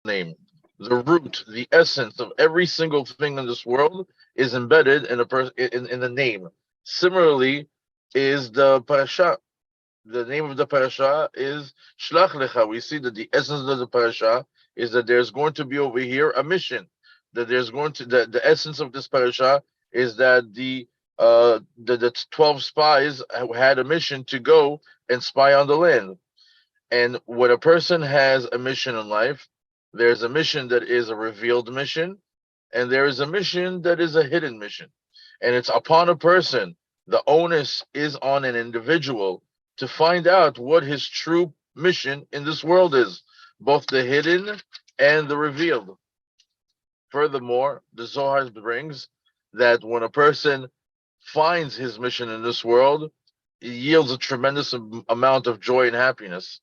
name. The root, the essence of every single thing in this world is embedded in in the name. Similarly, is the parasha. The name of the parasha is Shlach Lecha. We see that the essence of the parasha is that there's going to be over here a mission. That there's going to the essence of this parasha is that the 12 spies had a mission to go and spy on the land. And when a person has a mission in life, there's a mission that is a revealed mission, and there is a mission that is a hidden mission. And it's upon a person, the onus is on an individual to find out what his true mission in this world is, both the hidden and the revealed. Furthermore, the Zohar brings that when a person finds his mission in this world, it yields a tremendous amount of joy and happiness.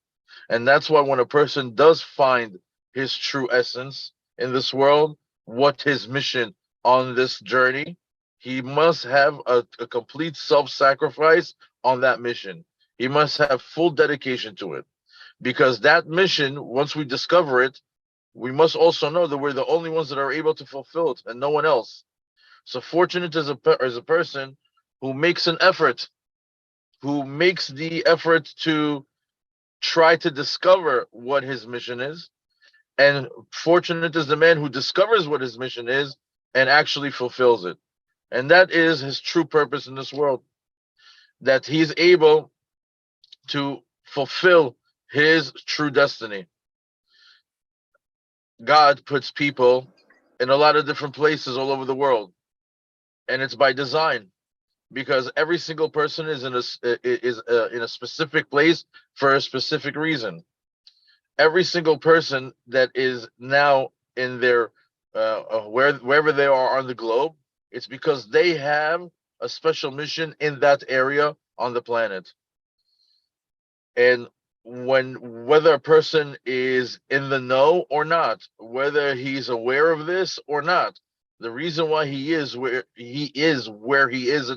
And that's why when a person does find his true essence in this world, what his mission on this journey, he must have a complete self sacrifice on that mission. He must have full dedication to it. Because that mission, once we discover it, we must also know that we're the only ones that are able to fulfill it and no one else. So fortunate as as a person who makes an effort, who makes the effort to try to discover what his mission is. And fortunate is the man who discovers what his mission is and actually fulfills it. And that is his true purpose in this world. That he's able to fulfill his true destiny. God puts people in a lot of different places all over the world, and it's by design because every single person is in a specific place for a specific reason. Every single person that is now in their wherever they are on the globe, it's because they have a special mission in that area on the planet. And whether a person is in the know or not, whether he's aware of this or not, the reason why he is at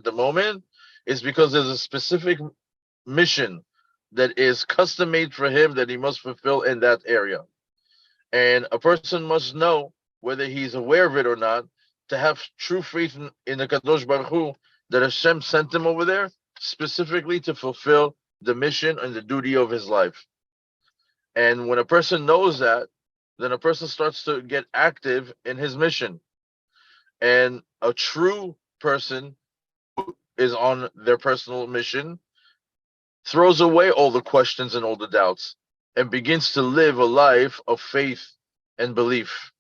the moment is because there's a specific mission that is custom made for him that he must fulfill in that area. And a person must know whether he's aware of it or not to have true faith in the Kadosh Baruch Hu that Hashem sent him over there specifically to fulfill the mission and the duty of his life. And when a person knows that, then a person starts to get active in his mission. And a true person is on their personal mission throws away all the questions and all the doubts and begins to live a life of faith and belief.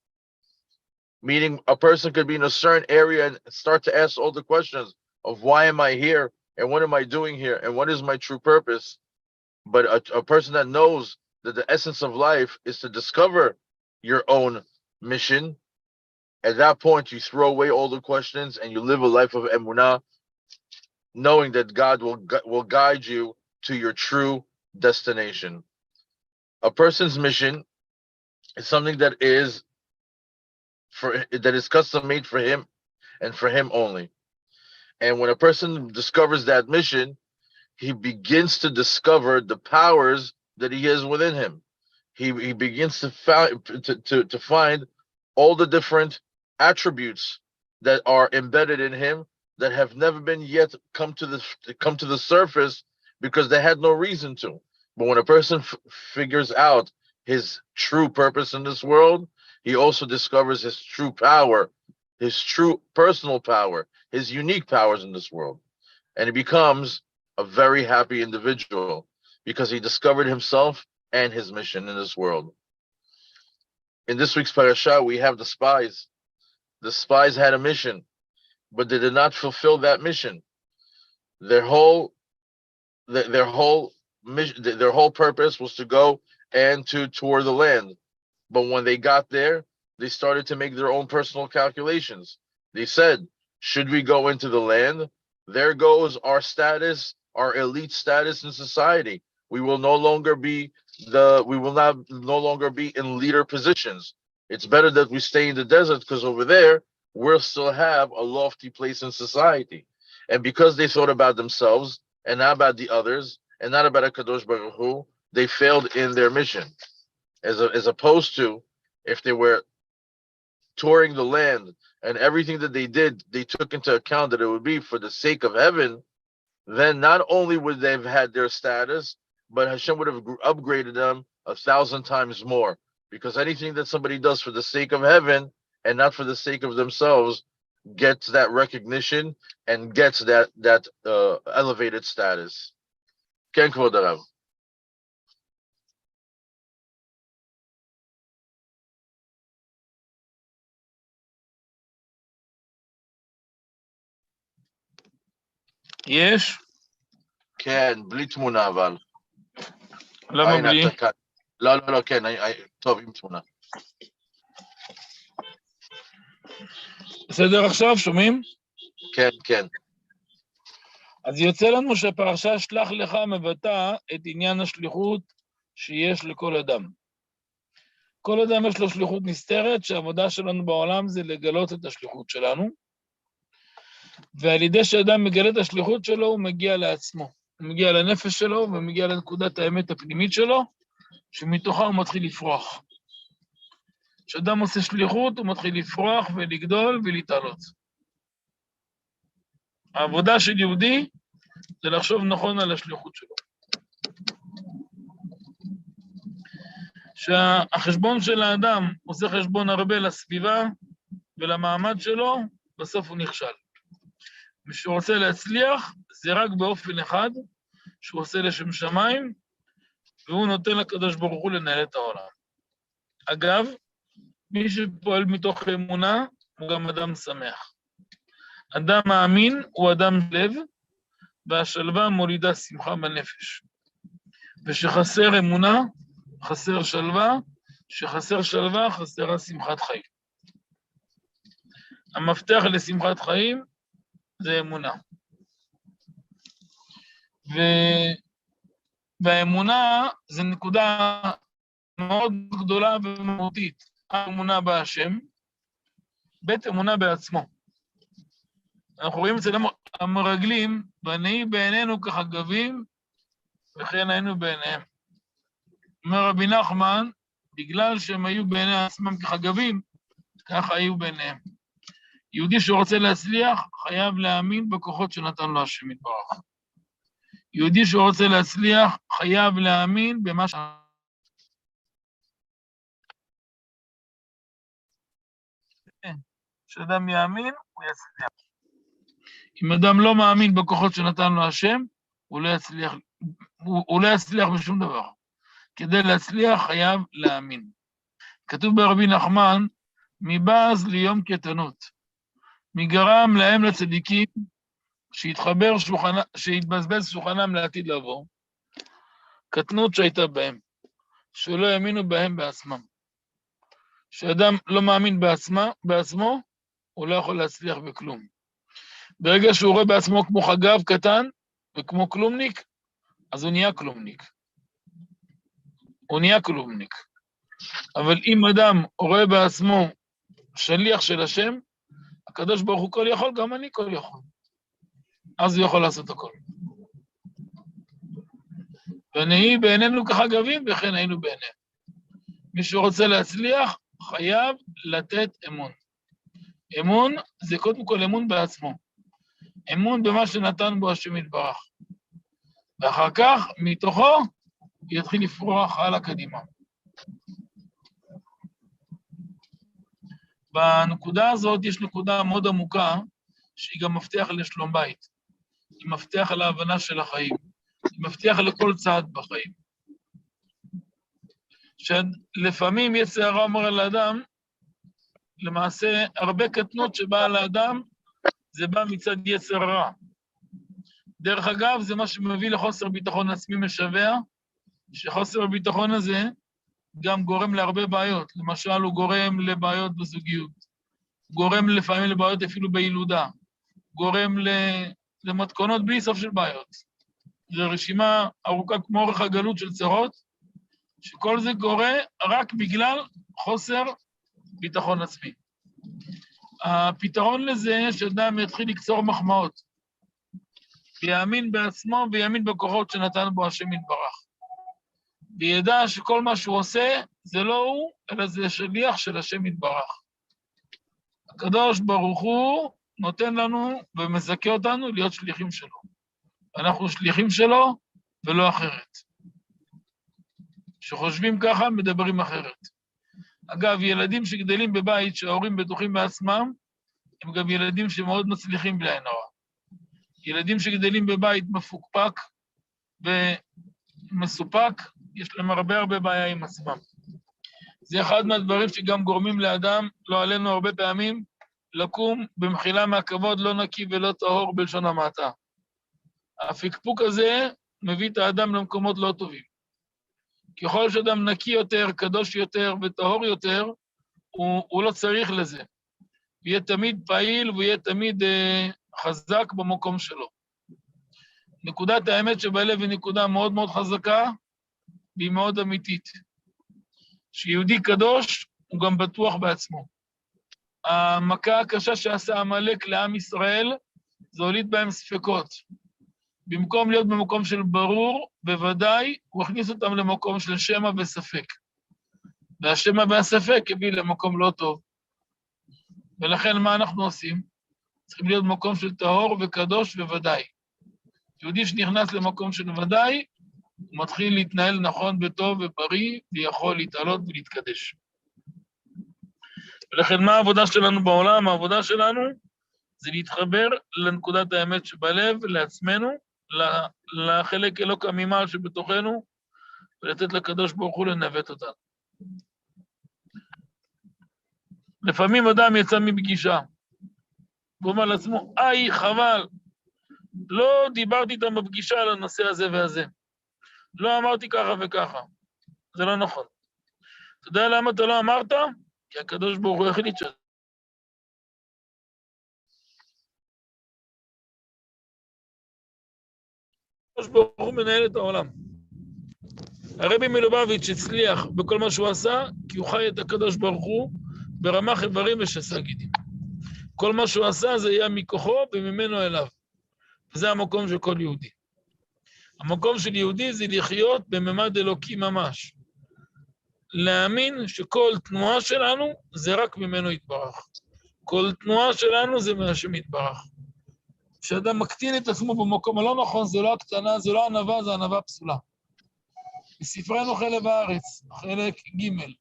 Meaning, a person could be in a certain area and start to ask all the questions of why am I here and what am I doing here and what is my true purpose. But a person that knows that the essence of life is to discover your own mission, at that point you throw away all the questions and you live a life of emunah, knowing that God will guide you to your true destination. A person's mission is something that is custom made for him and for him only. And when a person discovers that mission, he begins to discover the powers that he has within him. He begins to find all the different attributes that are embedded in him that have never been yet come to the surface because they had no reason to. But when a person figures out his true purpose in this world, he also discovers his true power, his true personal power, his unique powers in this world. And he becomes a very happy individual because he discovered himself and his mission in this world. In this week's parasha, we have the spies. The spies had a mission, but they did not fulfill that mission. Their whole their whole mission, their whole purpose was to go and to tour the land. But when they got there, they started to make their own personal calculations. They said, should we go into the land? There goes our status, our elite status in society. We will no longer be we will not no longer be in leader positions. It's better that we stay in the desert because over there we'll still have a lofty place in society. And because they thought about themselves and not about the others and not about a Kadosh Baruch Hu, they failed in their mission. As opposed to if they were touring the land and everything that they did, they took into account that it would be for the sake of heaven, then not only would they have had their status, but Hashem would have upgraded them 1,000 times more. Because anything that somebody does for the sake of heaven and not for the sake of themselves gets that recognition and gets that elevated status. כן, כבוד הרב. יש? כן, בלי תמונה אבל. למה בלי? לא, כן, טוב, עם תמונה. בסדר עכשיו, שומעים? כן. אז יוצא לנו שהפרשה שלח לך מבטא את עניין השליחות שיש לכל אדם. כל אדם יש לו שליחות נסתרת, שהעבודה שלנו בעולם זה לגלות את השליחות שלנו, ועל ידי שאדם מגלה את השליחות שלו, הוא מגיע לעצמו. הוא מגיע לנפש שלו, ומגיע לנקודת האמת הפנימית שלו, שמתוכה הוא מתחיל לפרוח. כשאדם עושה שליחות, הוא מתחיל לפרוח ולגדול ולהתעלות. העבודה של יהודי זה לחשוב נכון על השליחות שלו. שהחשבון של האדם עושה חשבון הרבה לסביבה ולמעמד שלו, בסוף הוא נכשל. מי שרוצה להצליח, זה רק באופן אחד, שהוא עושה לשם שמיים, והוא נותן לקדוש ברוך הוא לנהל את העולם. אגב, מי שפועל מתוך אמונה, הוא גם אדם שמח. אדם מאמין הוא אדם לב, והשלווה מולידה שמחה בנפש. ושחסר אמונה, חסר שלווה, שחסר שלווה, חסרה שמחת חיים. המפתח לשמחת חיים זה אמונה. והאמונה זה נקודה מאוד גדולה ומהותית. האמונה בהשם, בית אמונה בעצמו. אנחנו רואים אצל המרגלים, ונהי בעינינו כחגבים, וכן היינו בעיניהם. אומר רבי נחמן, בגלל שהם היו בעיני עצמם כחגבים, ככה היו בעיניהם. יהודי שרוצה להצליח, חייב להאמין בכוחות שנתן לו השם יתברך. יהודי שרוצה להצליח, חייב להאמין במה ש... כשאדם יאמין, הוא יצליח. אם אדם לא מאמין בכוחות שנתן לו השם, הוא לא יצליח בשום דבר. כדי להצליח חייב להאמין. כתוב ברבי נחמן, מבז ליום קטנות, מגרם להם לצדיקים, שהתבזבז שולחנם לעתיד לבוא, קטנות שהייתה בהם, שלא יאמינו בהם בעצמם. כשאדם לא מאמין בעצמו, הוא לא יכול להצליח בכלום. ברגע שהוא רואה בעצמו כמו חגב קטן, וכמו כלומניק, אז הוא נהיה כלומניק. הוא נהיה כלומניק. אבל אם אדם רואה בעצמו שליח של השם, הקדוש ברוך הוא כל יכול, גם אני כל יכול. אז הוא יכול לעשות הכל. ונהי בעינינו כחגבים, וכן היינו בעיניהם. מי שרוצה להצליח, חייב לתת אמון. אמון זה קודם כל אמון בעצמו. אמון במה שנתן בו השם יתברך. ואחר כך, מתוכו, יתחיל לפרוח הלאה קדימה. בנקודה הזאת יש נקודה מאוד עמוקה, שהיא גם מבטיח לשלום בית. היא מבטיח להבנה של החיים. היא מבטיח לכל צעד בחיים. שלפעמים יצר הרע אומר על האדם, למעשה הרבה קטנות שבאה לאדם, זה בא מצד יצר הרע. דרך אגב, זה מה שמביא לחוסר ביטחון עצמי משווה, שחוסר הביטחון הזה גם גורם להרבה בעיות. למשל, הוא גורם לבעיות בזוגיות, הוא גורם לפעמים לבעיות אפילו בילודה, גורם למתכונות בלי סוף של בעיות. זו רשימה ארוכה כמו אורך הגלות של צרות, שכל זה קורה רק בגלל חוסר ביטחון עצמי. הפתרון לזה שאדם יתחיל לקצור מחמאות, ויאמין בעצמו ויאמין בכוחות שנתן בו השם יתברך. וידע שכל מה שהוא עושה זה לא הוא, אלא זה שליח של השם יתברך. הקדוש ברוך הוא נותן לנו ומזכה אותנו להיות שליחים שלו. אנחנו שליחים שלו ולא אחרת. שחושבים ככה, מדברים אחרת. אגב, ילדים שגדלים בבית שההורים בטוחים בעצמם, הם גם ילדים שמאוד מצליחים בלי עין הרע. ילדים שגדלים בבית מפוקפק ומסופק, יש להם הרבה בעיה עם עצמם. זה אחד מהדברים שגם גורמים לאדם, לא עלינו הרבה פעמים, לקום במחילה מהכבוד לא נקי ולא טהור בלשון המעטה. הפקפוק הזה מביא את האדם למקומות לא טובים. ככל שאדם נקי יותר, קדוש יותר וטהור יותר, הוא לא צריך לזה. הוא יהיה תמיד פעיל והוא יהיה תמיד חזק במקום שלו. נקודת האמת שבלב היא נקודה מאוד מאוד חזקה, והיא מאוד אמיתית. שיהודי קדוש הוא גם בטוח בעצמו. המכה הקשה שעשה עמלק לעם ישראל, זה הוליד בהם ספקות. במקום להיות במקום של ברור, בוודאי, הוא הכניס אותם למקום של שמא וספק. והשמא והספק הביא למקום לא טוב. ולכן מה אנחנו עושים? צריכים להיות במקום של טהור וקדוש וודאי. יהודי שנכנס למקום של ודאי, הוא מתחיל להתנהל נכון וטוב ובריא, ויכול להתעלות ולהתקדש. ולכן מה העבודה שלנו בעולם? העבודה שלנו זה להתחבר לנקודת האמת שבלב, לעצמנו, לחלק אלוקא ממעל שבתוכנו, ולתת לקדוש ברוך הוא לנווט אותנו. לפעמים אדם יצא מפגישה, והוא אומר לעצמו, חבל, לא דיברתי איתם בפגישה על הנושא הזה והזה. לא אמרתי ככה וככה. זה לא נכון. אתה יודע למה אתה לא אמרת? כי הקדוש ברוך הוא החליט שזה. הקדוש ברוך הוא מנהל את העולם. הרבי מלובביץ' הצליח בכל מה שהוא עשה, כי הוא חי את הקדוש ברוך הוא ברמ"ח איברים ושס"ה גידים. כל מה שהוא עשה זה היה מכוחו וממנו אליו. וזה המקום של כל יהודי. המקום של יהודי זה לחיות בממד אלוקי ממש. להאמין שכל תנועה שלנו זה רק ממנו יתברך. כל תנועה שלנו זה מהשם יתברך. כשאדם מקטין את עצמו במקום הלא נכון, זה לא הקטנה, זה לא ענווה, זה ענווה פסולה. בספרנו חלב הארץ, חלק ג'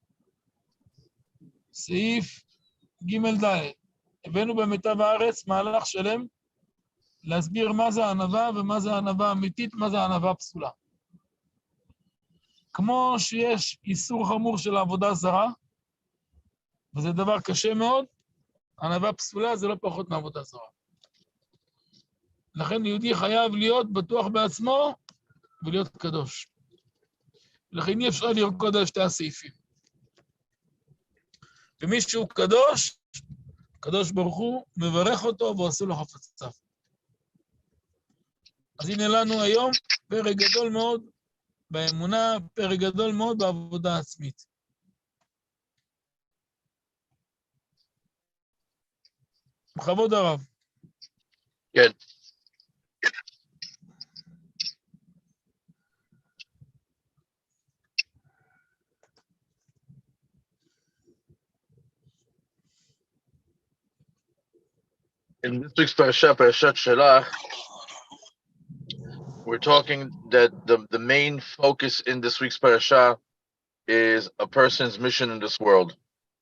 סעיף ג' ד', הבאנו במיטב הארץ מהלך שלם, להסביר מה זה הענווה ומה זה הענווה אמיתית, מה זה הענווה פסולה. כמו שיש איסור חמור של העבודה זרה, וזה דבר קשה מאוד, ענווה פסולה זה לא פחות מעבודה זרה. לכן יהודי חייב להיות בטוח בעצמו ולהיות קדוש. לכן אי אפשר לרקוד על שתי הסעיפים. ומי שהוא קדוש, קדוש ברוך הוא מברך אותו ועושה לו חפציו. אז הנה לנו היום פרק גדול מאוד באמונה, פרק גדול מאוד בעבודה עצמית. בכבוד הרב. כן. In this week's parasha, Parashat Shelach, we're talking that the main focus in this week's parasha is a person's mission in this world.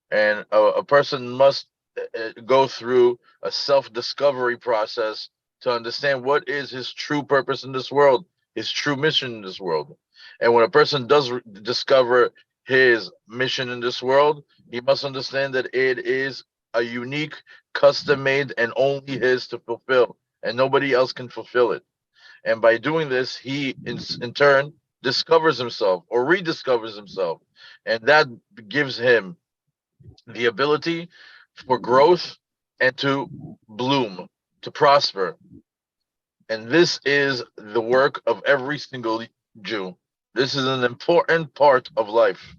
And a person must go through a self-discovery process to understand what is his true purpose in this world, his true mission in this world. And when a person does discover his mission in this world, he must understand that it is a unique, custom-made, and only his to fulfill, and nobody else can fulfill it. And by doing this, he, in turn, discovers himself or rediscovers himself. And that gives him the ability for growth and to bloom, to prosper. And this is the work of every single Jew. This is an important part of life,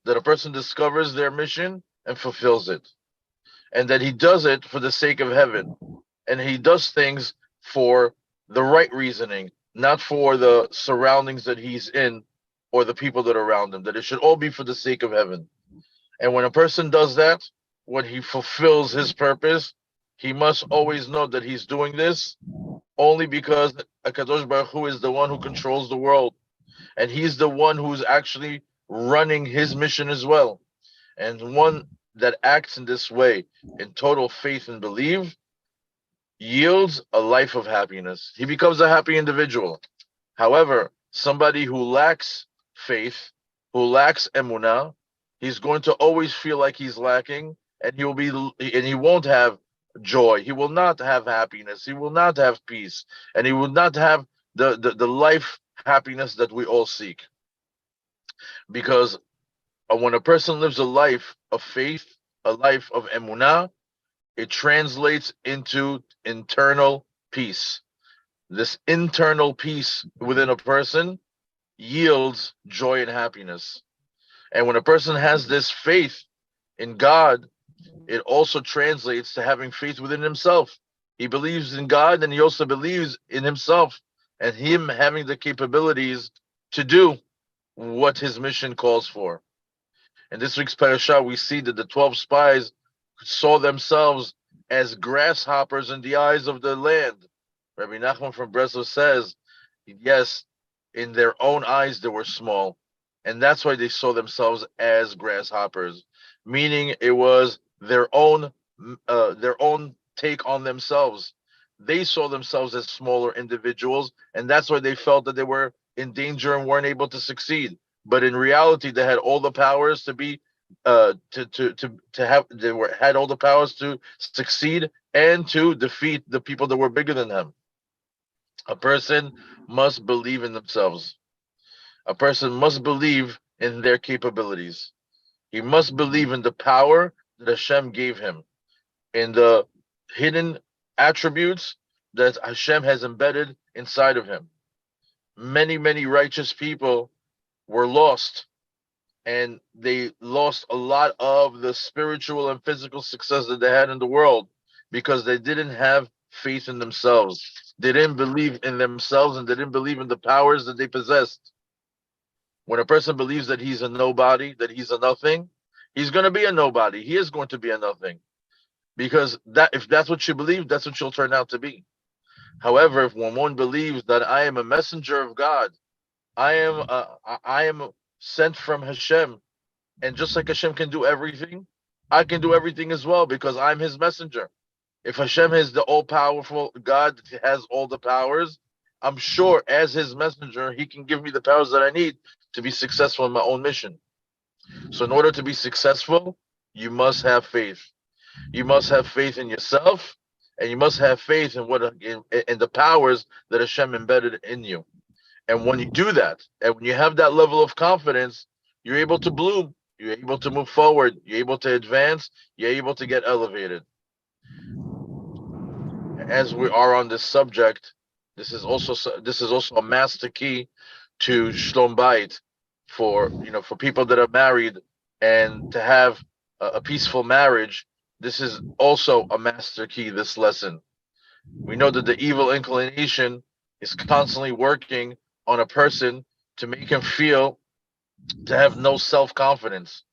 that a person discovers their mission and fulfills it. And that he does it for the sake of heaven. And he does things for the right reasoning, not for the surroundings that he's in or the people that are around him, that it should all be for the sake of heaven. And when a person does that, when he fulfills his purpose, he must always know that he's doing this only because HaKadosh Baruch Hu is the one who controls the world. And he's the one who's actually running his mission as well. And one that acts in this way, in total faith and belief, yields a life of happiness. He becomes a happy individual. However, somebody who lacks faith, who lacks emunah, he's going to always feel like he's lacking, and he won't have joy. He will not have happiness. He will not have peace, and he will not have the life happiness that we all seek. Because when a person lives a life of faith, a life of emunah, it translates into internal peace. This internal peace within a person yields joy and happiness. And when a person has this faith in God, it also translates to having faith within himself. He believes in God, and he also believes in himself, and him having the capabilities to do what his mission calls for. In this week's parasha, we see that the 12 spies saw themselves as grasshoppers in the eyes of the land. Rabbi Nachman from Breslov says, yes, in their own eyes they were small, and that's why they saw themselves as grasshoppers, meaning it was their own take on themselves. They saw themselves as smaller individuals, and that's why they felt that they were in danger and weren't able to succeed. But in reality, they had all the powers to be had all the powers to succeed and to defeat the people that were bigger than them. A person must believe in themselves. A person must believe in their capabilities. He must believe in the power that Hashem gave him, in the hidden attributes that Hashem has embedded inside of him. Many, many righteous people were lost, and they lost a lot of the spiritual and physical success that they had in the world because they didn't have faith in themselves. They didn't believe in themselves, and they didn't believe in the powers that they possessed. When a person believes that he's a nobody, that he's a nothing, he's going to be a nobody. He is going to be a nothing, because if that's what you believe, that's what you'll turn out to be. However, if one believes that I am a messenger of God, I am sent from Hashem, and just like Hashem can do everything, I can do everything as well because I'm his messenger. If Hashem is the all-powerful God that has all the powers, I'm sure as his messenger, he can give me the powers that I need to be successful in my own mission. So in order to be successful, you must have faith. You must have faith in yourself, and you must have faith in the powers that Hashem embedded in you. And when you do that, and when you have that level of confidence, you're able to bloom, you're able to move forward, you're able to advance, you're able to get elevated. As we are on this subject, this is also a master key to Shlom Bayit, for people that are married and to have a peaceful marriage. This is also a master key, this lesson. We know that the evil inclination is constantly working on a person to make him feel to have no self-confidence,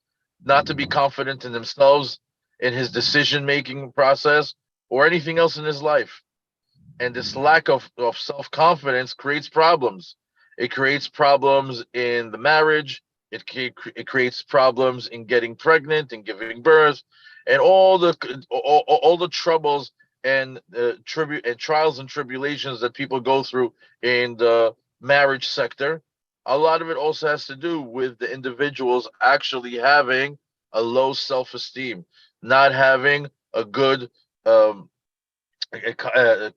not to be confident in themselves, in his decision-making process, or anything else in his life. And this lack of self-confidence creates problems. It creates problems in the marriage. It creates problems in getting pregnant and giving birth, and all the troubles and trials and tribulations that people go through in the marriage sector. A lot of it also has to do with the individuals actually having a low self-esteem, not having a good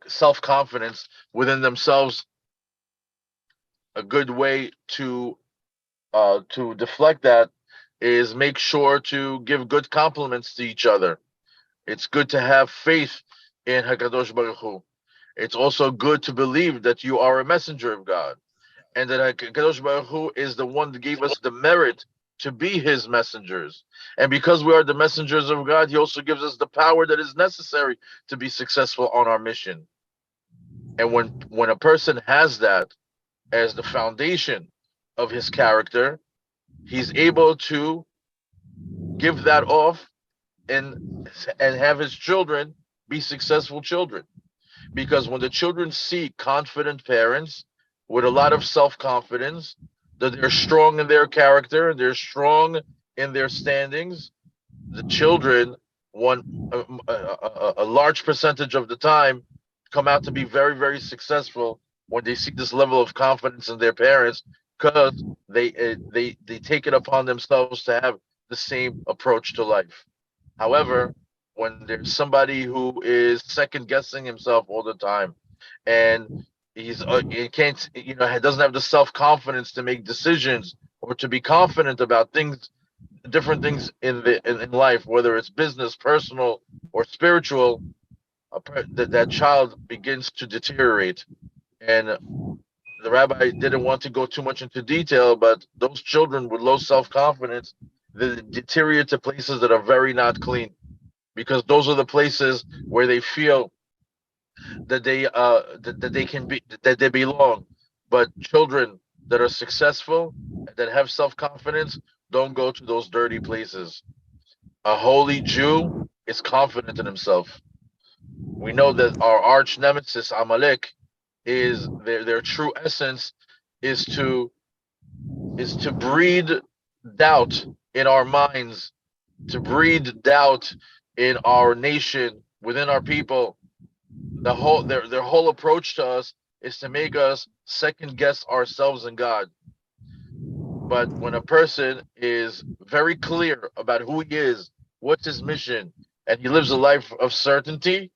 self-confidence within themselves. A good way to deflect that is make sure to give good compliments to each other. It's good to have faith in HaKadosh Baruch Hu. It's also good to believe that you are a messenger of God, and that HaKadosh Baruch Hu is the one that gave us the merit to be his messengers. And because we are the messengers of God, he also gives us the power that is necessary to be successful on our mission. And when a person has that as the foundation, of his character, he's able to give that off and have his children be successful children. Because when the children see confident parents with a lot of self-confidence, that they're strong in their character and they're strong in their standings, the children, one a large percentage of the time, come out to be very, very successful when they see this level of confidence in their parents, because they take it upon themselves to have the same approach to life. However, when there's somebody who is second guessing himself all the time, and he can't, doesn't have the self confidence to make decisions or to be confident about things, different things in life, whether it's business, personal, or spiritual, that child begins to deteriorate. And the rabbi didn't want to go too much into detail, but those children with low self confidence, they deteriorate to places that are very not clean, because those are the places where they feel that they can be, that they belong. But children that are successful, that have self confidence, don't go to those dirty places. A holy Jew is confident in himself. We know that our arch nemesis Amalek is their true essence is to breed doubt in our minds, to breed doubt in our nation, within our people. Their whole approach to us is to make us second guess ourselves and God. But when a person is very clear about who he is, what's his mission, and he lives a life of certainty,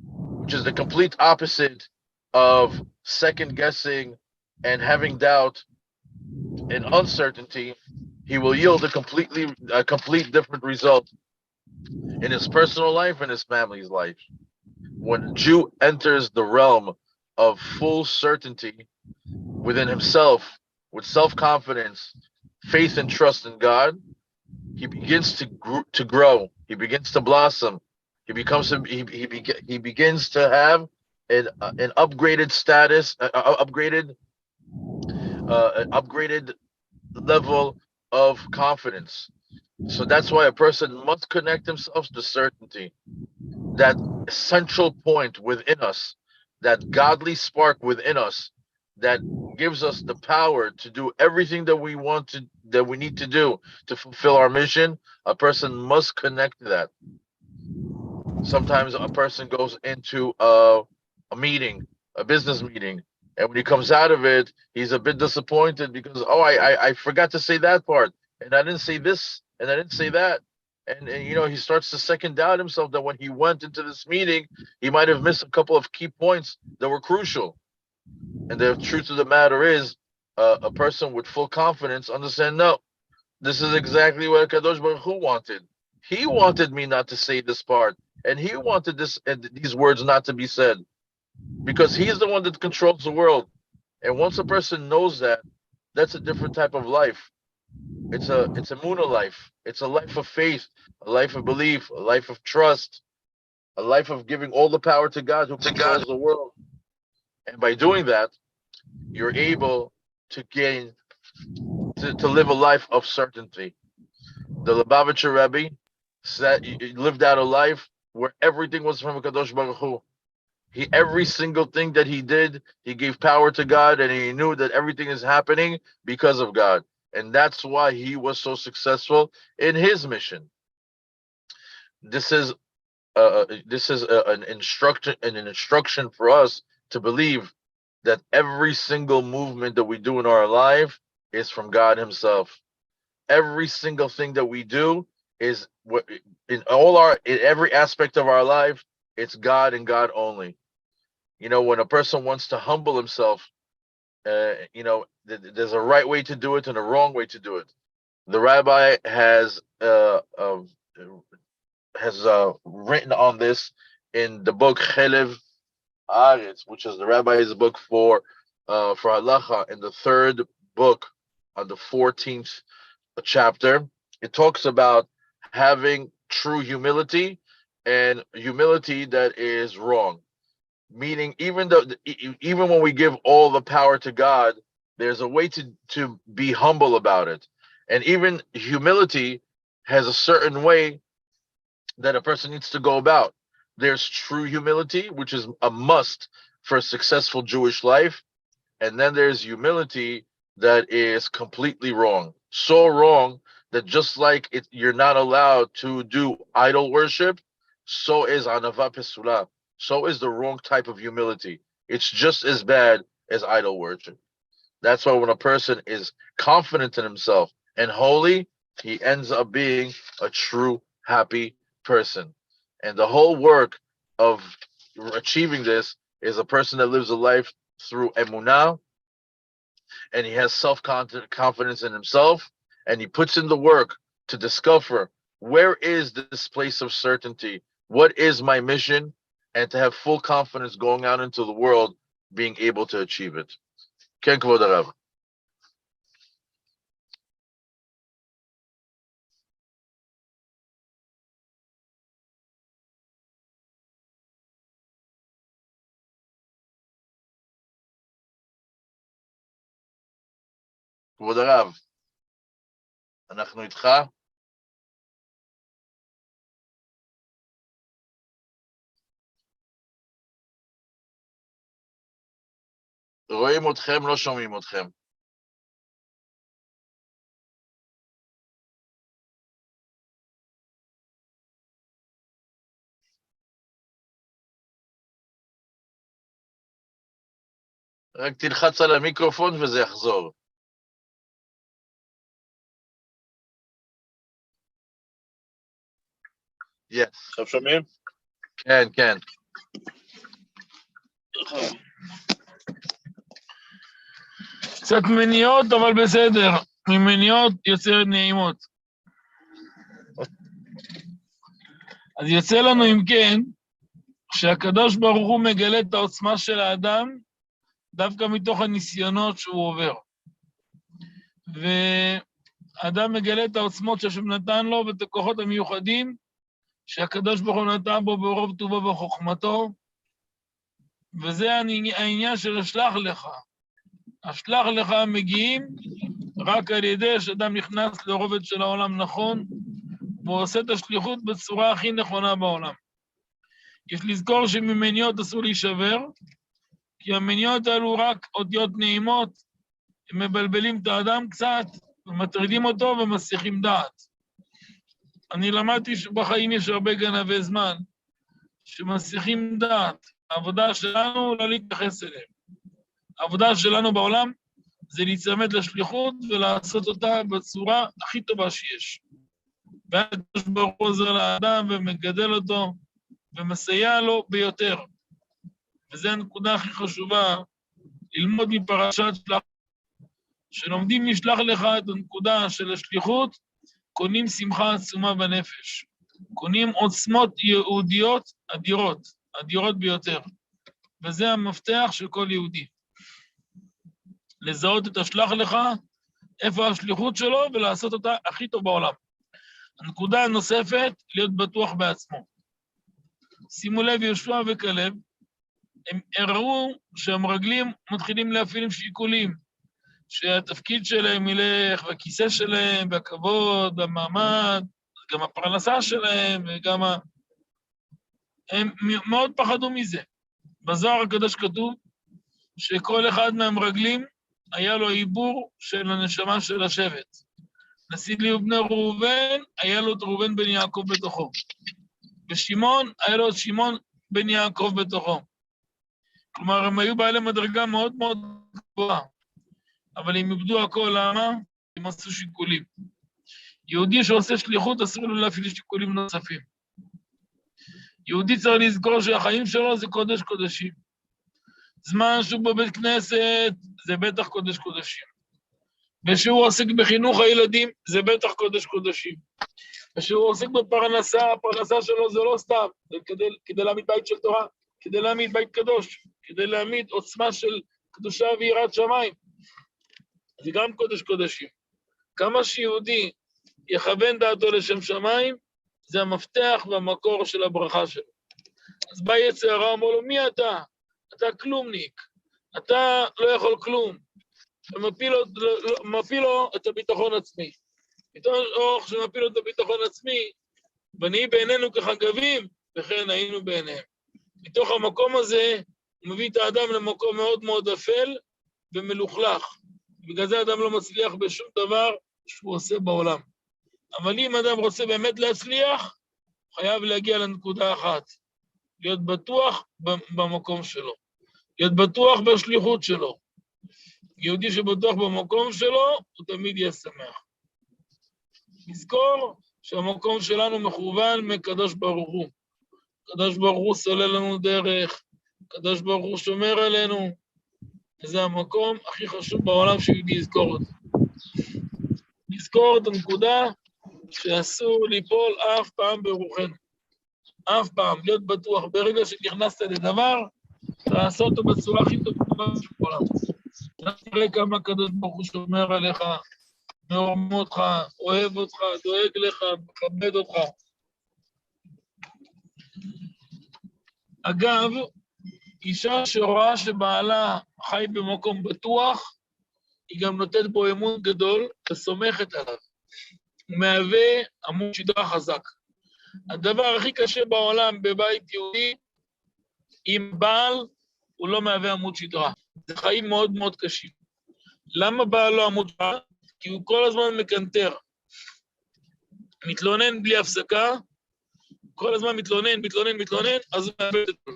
which is the complete opposite of second guessing and having doubt and uncertainty, he will yield a complete different result in his personal life and his family's life. When a Jew enters the realm of full certainty within himself, with self-confidence, faith and trust in God, he begins to grow. He begins to blossom. He begins to have an upgraded status, an upgraded level of confidence. So that's why a person must connect himself to certainty, that central point within us, that godly spark within us, that gives us the power to do everything that we need to do to fulfill our mission. A person must connect to that. Sometimes a person goes into a meeting, a business meeting, and when he comes out of it, he's a bit disappointed because, oh, I forgot to say that part, and I didn't say this, and I didn't say that. And he starts to second doubt himself that when he went into this meeting, he might have missed a couple of key points that were crucial. And the truth of the matter is, a person with full confidence understand, no, this is exactly what Kadosh Baruch Hu wanted. He wanted me not to say this part, and he wanted these words not to be said, because he's the one that controls the world. And once a person knows that, that's a different type of life. It's a Muna life. It's a life of faith, a life of belief, a life of trust, a life of giving all the power to God who controls the world. And by doing that, you're able to gain to live a life of certainty. The Lubavitcher Rebbe said he lived out a life where everything was from Kadosh Baruch Hu. Every single thing that he did, he gave power to God, and he knew that everything is happening because of God. And that's why he was so successful in his mission. This is an instruction for us to believe that every single movement that we do in our life is from God himself. Every single thing that we do is in every aspect of our life, it's God and God only. When a person wants to humble himself, there's a right way to do it and a wrong way to do it. The rabbi has written on this in the book 𝐸 𝐸, which is the rabbi's book for halacha, in the third book on the 14th chapter. It talks about having true humility and humility that is wrong. Meaning, even when we give all the power to God, There's a way to be humble about it. And even humility has a certain way that a person needs to go about. There's true humility, which is a must for a successful Jewish life. And then there's humility that is completely wrong. So wrong that just like you're not allowed to do idol worship, so is anava pesula. So is the wrong type of humility. It's just as bad as idol worship. That's why when a person is confident in himself and holy, he ends up being a true happy person. And the whole work of achieving this is a person that lives a life through emunah, and he has self-confidence in himself, and he puts in the work to discover where is this place of certainty, what is my mission, and to have full confidence going out into the world, being able to achieve it. כן, כבוד הרב. כבוד הרב, אנחנו איתך? רואים אתכם, לא שומעים אתכם. רק תלחץ על המיקרופון וזה יחזור. Yes. עכשיו שומעים? כן, כן. קצת מניעות, אבל בסדר. ממניעות יוצרת נעימות. אז יוצא לנו, אם כן, שהקדוש ברוך הוא מגלה את העוצמה של האדם, דווקא מתוך הניסיונות שהוא עובר. והאדם מגלה את העוצמות שהשם נתן לו, ואת הכוחות המיוחדים, שהקדוש ברוך הוא נתן בו ברוב טובו וחוכמתו, וזה העניין של השלח לך. השלח לך מגיעים רק על ידי שאדם נכנס לרובד של העולם נכון, והוא עושה את השליחות בצורה הכי נכונה בעולם. יש לזכור שממניות אסור להישבר, כי המניות האלו רק אותיות נעימות, הם מבלבלים את האדם קצת, ומטרידים אותו ומסיחים דעת. אני למדתי שבחיים יש הרבה גנבי זמן, שמסיחים דעת. העבודה שלנו לא להתייחס אליהם. העבודה שלנו בעולם זה להיצמד לשליחות ולעשות אותה בצורה הכי טובה שיש. והקדוש ברוך הוא עוזר לאדם ומגדל אותו ומסייע לו ביותר. וזו הנקודה הכי חשובה, ללמוד מפרשת שלח. שלומדים לשלח לך את הנקודה של השליחות, קונים שמחה עצומה בנפש. קונים עוצמות יהודיות אדירות, אדירות ביותר. וזה המפתח של כל יהודי. לזהות את השלח לך, איפה השליחות שלו, ולעשות אותה הכי טוב בעולם. הנקודה הנוספת, להיות בטוח בעצמו. שימו לב, יהושע וכלב, הם הראו שהמרגלים מתחילים להפעיל עם שיקולים, שהתפקיד שלהם ילך, והכיסא שלהם, והכבוד, והמעמד, גם הפרנסה שלהם, וגם הם מאוד פחדו מזה. בזוהר הקדוש כתוב שכל אחד מהמרגלים היה לו עיבור של הנשמה של השבט. נשיא לי ובני ראובן, היה לו את ראובן בן יעקב בתוכו. ושמעון, היה לו את שמעון בן יעקב בתוכו. כלומר, הם היו בעלי מדרגה מאוד מאוד גבוהה. אבל הם איבדו הכל, למה? הם עשו שיקולים. יהודי שעושה שליחות, אסור לו להפעיל שיקולים נוספים. יהודי צריך לזכור שהחיים שלו זה קודש קודשים. זמן שהוא בבית כנסת, זה בטח קודש קודשים. ושהוא עוסק בחינוך הילדים, זה בטח קודש קודשים. ושהוא עוסק בפרנסה, הפרנסה שלו זה לא סתם, זה כדי להעמיד בית של תורה, כדי להעמיד בית קדוש, כדי להעמיד עוצמה של קדושה ויראת שמיים. זה גם קודש קודשים. כמה שיהודי יכוון דעתו לשם שמיים, זה המפתח והמקור של הברכה שלו. אז בא יצר הרע, אמר לו, מי אתה? אתה כלומניק, אתה לא יכול כלום. ומפיל לו את הביטחון עצמי. מתוך שמפיל לו את הביטחון עצמי, ונהי בעינינו כחגבים, וכן היינו בעיניהם. מתוך המקום הזה, הוא מביא את האדם למקום מאוד מאוד אפל ומלוכלך. בגלל זה האדם לא מצליח בשום דבר שהוא עושה בעולם. אבל אם אדם רוצה באמת להצליח, חייב להגיע לנקודה אחת. להיות בטוח במקום שלו. להיות בטוח בשליחות שלו. יהודי שבטוח במקום שלו, הוא תמיד יהיה שמח. נזכור שהמקום שלנו מכוון מקדוש ברוך הוא. קדוש ברוך הוא סולל לנו דרך, קדוש ברוך הוא שומר עלינו, וזה המקום הכי חשוב בעולם שיהודי יזכור אותו. נזכור את הנקודה שאסור ליפול אף פעם ברוחנו. אף פעם, להיות בטוח, ברגע שנכנסת לדבר, לעשות אותו בצורה הכי טובה של העולם. תראה כמה הקדוש ברוך הוא שומר עליך, מרומם אותך, אוהב אותך, דואג לך, מכבד אותך. אגב, אישה שרואה שבעלה חי במקום בטוח, היא גם נותנת בו אמון גדול וסומכת עליו. הוא מהווה עמוד שדרה חזק. הדבר הכי קשה בעולם בבית יהודי, אם בעל הוא לא מהווה עמוד שדרה. זה חיים מאוד מאוד קשים. למה בעל לא עמוד שדרה? כי הוא כל הזמן מקנטר. מתלונן בלי הפסקה, כל הזמן מתלונן, אז הוא מאבד את זה.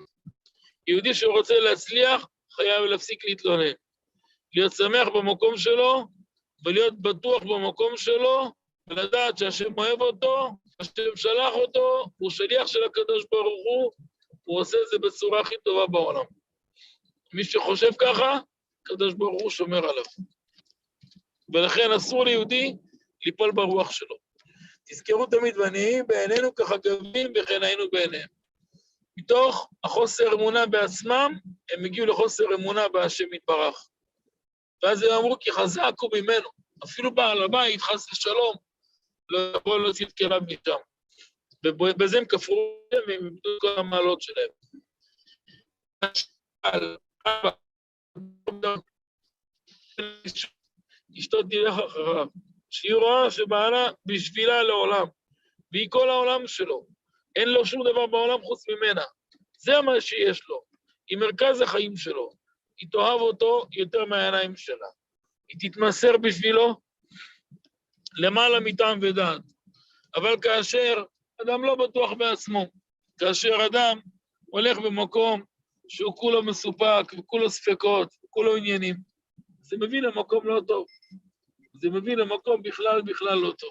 יהודי שרוצה להצליח, חייב להפסיק להתלונן. להיות שמח במקום שלו, ולהיות בטוח במקום שלו, ולדעת שהשם אוהב אותו, השם שלח אותו, הוא שליח של הקדוש ברוך הוא עושה את זה בצורה הכי טובה בעולם. מי שחושב ככה, הקדוש ברוך הוא שומר עליו. ולכן אסור ליהודי ליפול ברוח שלו. תזכרו תמיד, ונהי בעינינו כחגבים וכן היינו בעיניהם. מתוך החוסר אמונה בעצמם, הם הגיעו לחוסר אמונה בהשם יתברך. ואז הם אמרו, כי חזק הוא ממנו. אפילו בעל הבית, חס ושלום, לא יכול להוציא את כליו משם. ובזה הם כפרו, הם איבדו את כל המעלות שלהם. אשתו תלך אחריו, שהיא רואה שבעלה בשבילה לעולם, והיא כל העולם שלו. אין לו שום דבר בעולם חוץ ממנה. זה מה שיש לו. היא מרכז החיים שלו. היא תאהב אותו יותר מהעיניים שלה. היא תתמסר בשבילו למעלה מטעם ודעת. אבל כאשר אדם לא בטוח בעצמו, כאשר אדם הולך במקום שהוא כולו מסופק וכולו ספקות וכולו עניינים, זה מביא למקום לא טוב. זה מביא למקום בכלל לא טוב.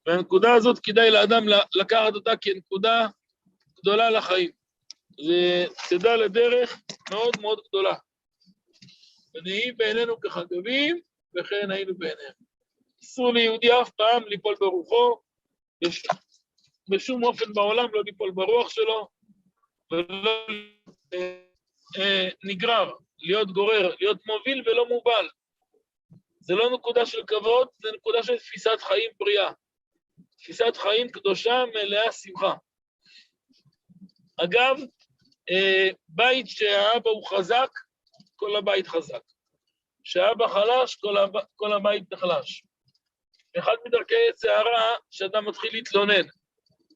והנקודה הזאת כדאי לאדם לקחת אותה כנקודה גדולה לחיים. זה תדע לדרך מאוד מאוד גדולה. ונהי בעינינו כחגבים, וכן היינו בעיניהם. אסור ליהודי אף פעם ליפול ברוחו, בשום אופן בעולם לא ליפול ברוח שלו, ולא נגרר, להיות גורר, להיות מוביל ולא מובל. זה לא נקודה של כבוד, זה נקודה של תפיסת חיים בריאה. תפיסת חיים קדושה מלאה שמחה. אגב, בית שהאבא הוא חזק, כל הבית חזק. שהאבא חלש, כל הבית נחלש. אחד מדרכי צערה, שאדם מתחיל להתלונן.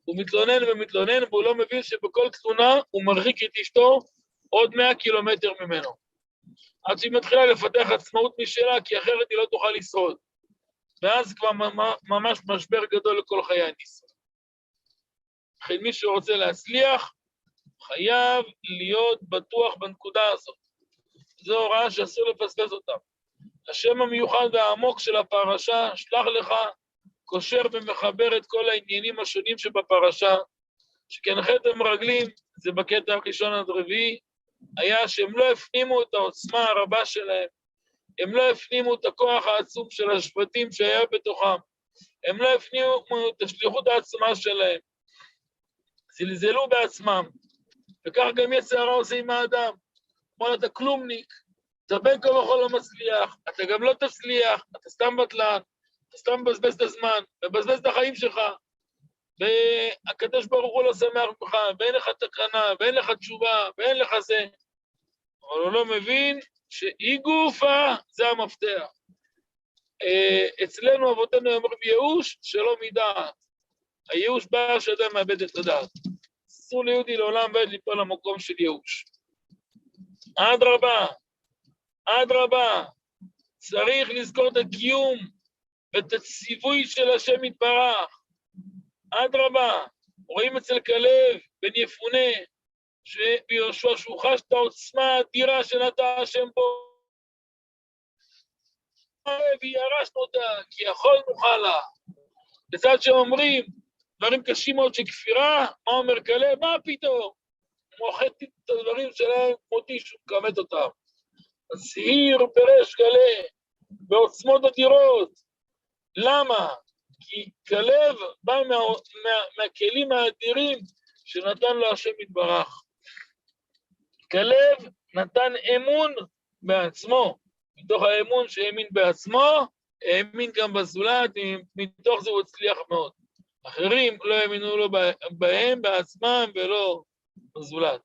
הוא מתלונן, והוא לא מבין שבכל תלונה הוא מרחיק את אשתו עוד 100 קילומטר ממנו. עד שהיא מתחילה לפתח עצמאות משלה, כי אחרת היא לא תוכל לשרוד. ואז כבר ממש משבר גדול לכל חיי הניסון. לכן מי שרוצה להצליח, חייב להיות בטוח בנקודה הזאת. זו הוראה שאסור לפספס אותה. השם המיוחד והעמוק של הפרשה, שלח לך, קושר ומחבר את כל העניינים השונים שבפרשה, שכן חטא המרגלים, זה בקטע הראשון עד רביעי, היה שהם לא הפנימו את העוצמה הרבה שלהם, הם לא הפנימו את הכוח העצום של השבטים שהיה בתוכם, הם לא הפנימו את השליחות העצומה שלהם, זלזלו בעצמם, וכך גם יצר הרע עושה עם האדם. כמו אתה כלומניק, אתה בין כה וכה לא מצליח, אתה גם לא תצליח, אתה סתם בטלן, אתה סתם מבזבז את הזמן, מבזבז את החיים שלך, והקדוש ברוך הוא לא שמח בך, ואין לך תקנה, ואין לך תשובה, ואין לך זה. אבל הוא לא מבין שאי גופה זה המפתח. אצלנו אבותינו אומרים ייאוש שלא מדעת. הייאוש בא שאדם מאבד את הדעת. אסור ליהודי לעולם ועד ליפול למקום של ייאוש. אדרבה, אדרבה, צריך לזכור את הקיום ואת הציווי של השם יתברך. אדרבה, רואים אצל כלב בן יפונה, ביהושע שהוא חש את העוצמה האדירה שנטע השם בו, וירשנו אותה, כי יכול נוכל לה. בצד שאומרים, דברים קשים מאוד שכפירה, מה אומר כלב? מה פתאום? הוא מוחד את הדברים שלהם מותי שהוא מכמת אותם. הזהיר בריש גלי, בעוצמות אדירות. למה? כי כלב בא מהכלים האדירים שנתן לו השם יתברך. כלב נתן אמון בעצמו, מתוך האמון שהאמין בעצמו, האמין גם בזולת, מתוך זה הוא הצליח מאוד. אחרים לא האמינו לו בהם, בעצמם ולא בזולת.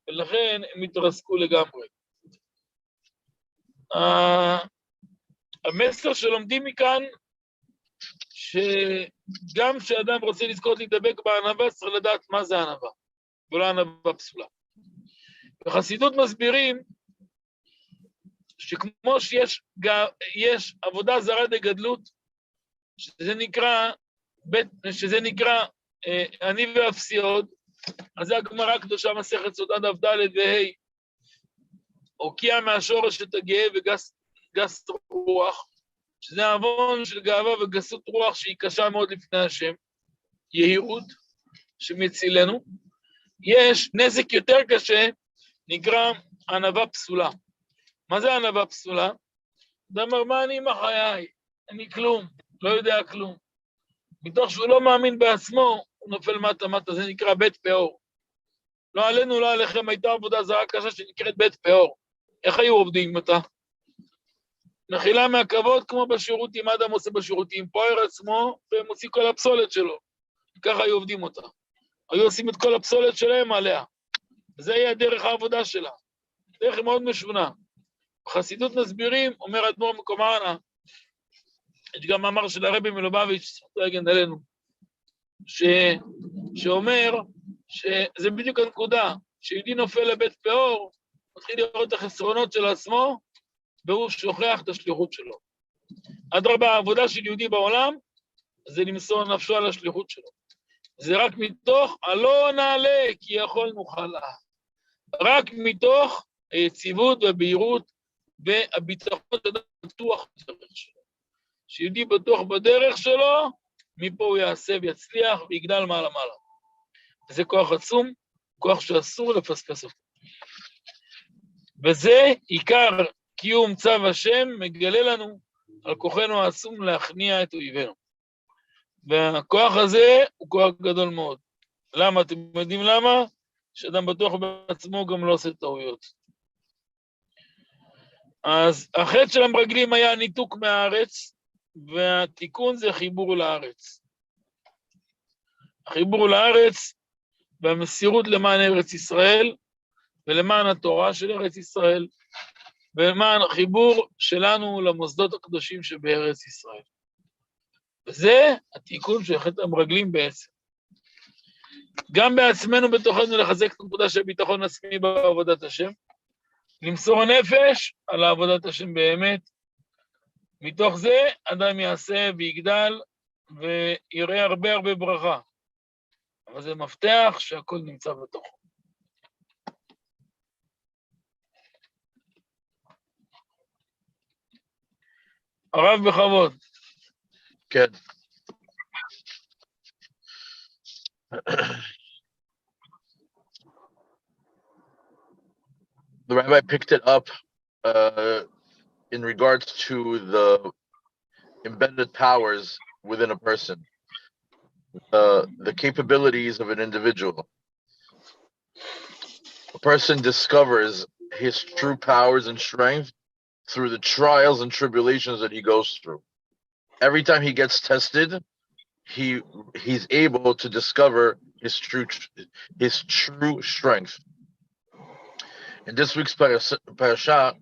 ולכן הם התרסקו לגמרי. המסר שלומדים מכאן, שגם כשאדם רוצה לזכות להידבק בענווה, צריך לדעת מה זה ענווה, ולא ענווה פסולה. בחסידות מסבירים שכמו שיש עבודה זרה דגדלות, שזה נקרא אני ואפסיות, אז זה הגמרא הקדושה מסכת סוטה דף ד' וה', הוקיע מהשורש את הגאה וגס רוח, שזה העוון של גאווה וגסות רוח שהיא קשה מאוד לפני השם, יהירות שמצילנו. יש נזק יותר קשה, נקרא ענווה פסולה. מה זה ענווה פסולה? אדם אומר, מה אני עם החיי? אני כלום, לא יודע כלום. מתוך שהוא לא מאמין בעצמו, הוא נופל מטה, זה נקרא בית פאור. לא עלינו, לא עליכם, הייתה עבודה זרה קשה שנקראת בית פאור. איך היו עובדים אותה? מחילה מהכבוד כמו בשירותים, אדם עושה בשירותים, פוער עצמו ומוציא כל הפסולת שלו. ככה היו עובדים אותה. היו עושים את כל הפסולת שלהם עליה. זה היה דרך העבודה שלה. דרך מאוד משונה. בחסידות מסבירים, אומר אדמו"ר מקומאנה, יש גם מאמר של הרבי מלובביץ', זכותו יגן עלינו, שאומר שזה בדיוק הנקודה, שיהודי נופל לבית פאור, מתחיל לראות את החסרונות של עצמו, והוא שוכח את השליחות שלו. אדרבה, העבודה של יהודי בעולם, זה למסור נפשו על השליחות שלו. זה רק מתוך, הלא נעלה, כי יכול נוכל לה. רק מתוך היציבות והבהירות, והביטחון שאדם בטוח בדרך שלו. שיהודי בטוח בדרך שלו, מפה הוא יעשה ויצליח ויגדל מעלה מעלה. זה כוח עצום, כוח שאסור לפספס אותו. וזה עיקר קיום צו השם, מגלה לנו על כוחנו העצום להכניע את אויבינו. והכוח הזה הוא כוח גדול מאוד. למה? אתם יודעים למה? שאדם בטוח בעצמו גם לא עושה טעויות. אז החטא של המרגלים היה ניתוק מהארץ, והתיקון זה חיבור לארץ. החיבור לארץ והמסירות למען ארץ ישראל, ולמען התורה של ארץ ישראל, ולמען החיבור שלנו למוסדות הקדושים שבארץ ישראל. וזה התיקון של חטא המרגלים בעצם. גם בעצמנו בתוכנו לחזק את נקודה של ביטחון עצמי בעבודת השם, למסור נפש על עבודת השם באמת, מתוך זה אדם יעשה ויגדל ויראה הרבה הרבה ברכה. אבל זה מפתח שהכל נמצא בתוכו. הרב בכבוד. כן. The rabbi picked it up in regards to the embedded powers within a person, the capabilities of an individual. A person discovers his true powers and strength through the trials and tribulations that he goes through. Every time he gets tested, he's able to discover his true strength. In this week's parasha,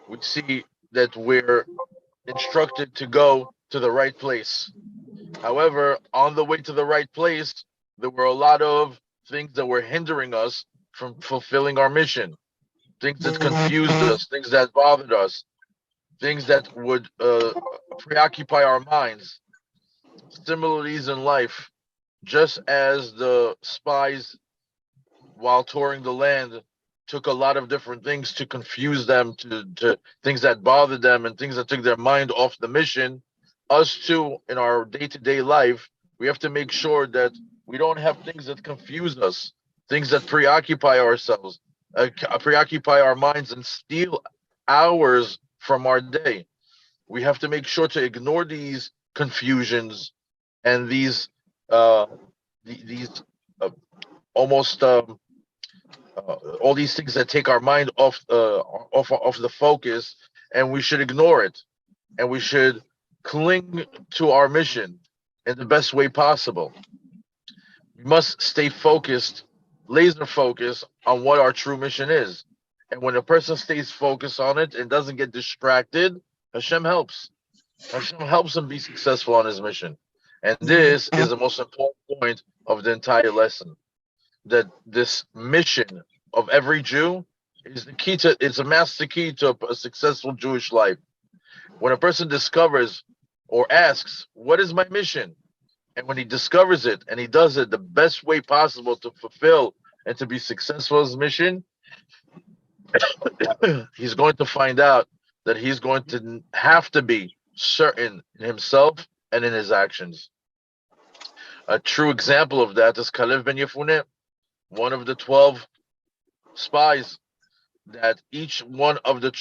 we see that we're instructed to go to the right place. However, on the way to the right place, there were a lot of things that were hindering us from fulfilling our mission, things that confused us, things that bothered us, things that would preoccupy our minds. Similarities in life, just as the spies, while touring the land, took a lot of different things to confuse them, to things that bothered them and things that took their mind off the mission. Us too, in our day-to-day life, we have to make sure that we don't have things that confuse us, things that preoccupy ourselves, preoccupy our minds and steal hours from our day. We have to make sure to ignore these confusions and these uh, these uh, almost all these things that take our mind off the focus, and we should ignore it, and we should cling to our mission in the best way possible. We must stay focused, laser focused on what our true mission is. And when a person stays focused on it and doesn't get distracted, Hashem helps. Hashem helps him be successful on his mission. And this is the most important point of the entire lesson. That this mission of every Jew is the key to, it's a master key to a successful Jewish life. When a person discovers or asks, what is my mission? And when he discovers it and he does it the best way possible to fulfill and to be successful in his mission, he's going to find out that he's going to have to be certain in himself and in his actions. A true example of that is Kalev ben Yefuneh, one of the 12 spies that each one of the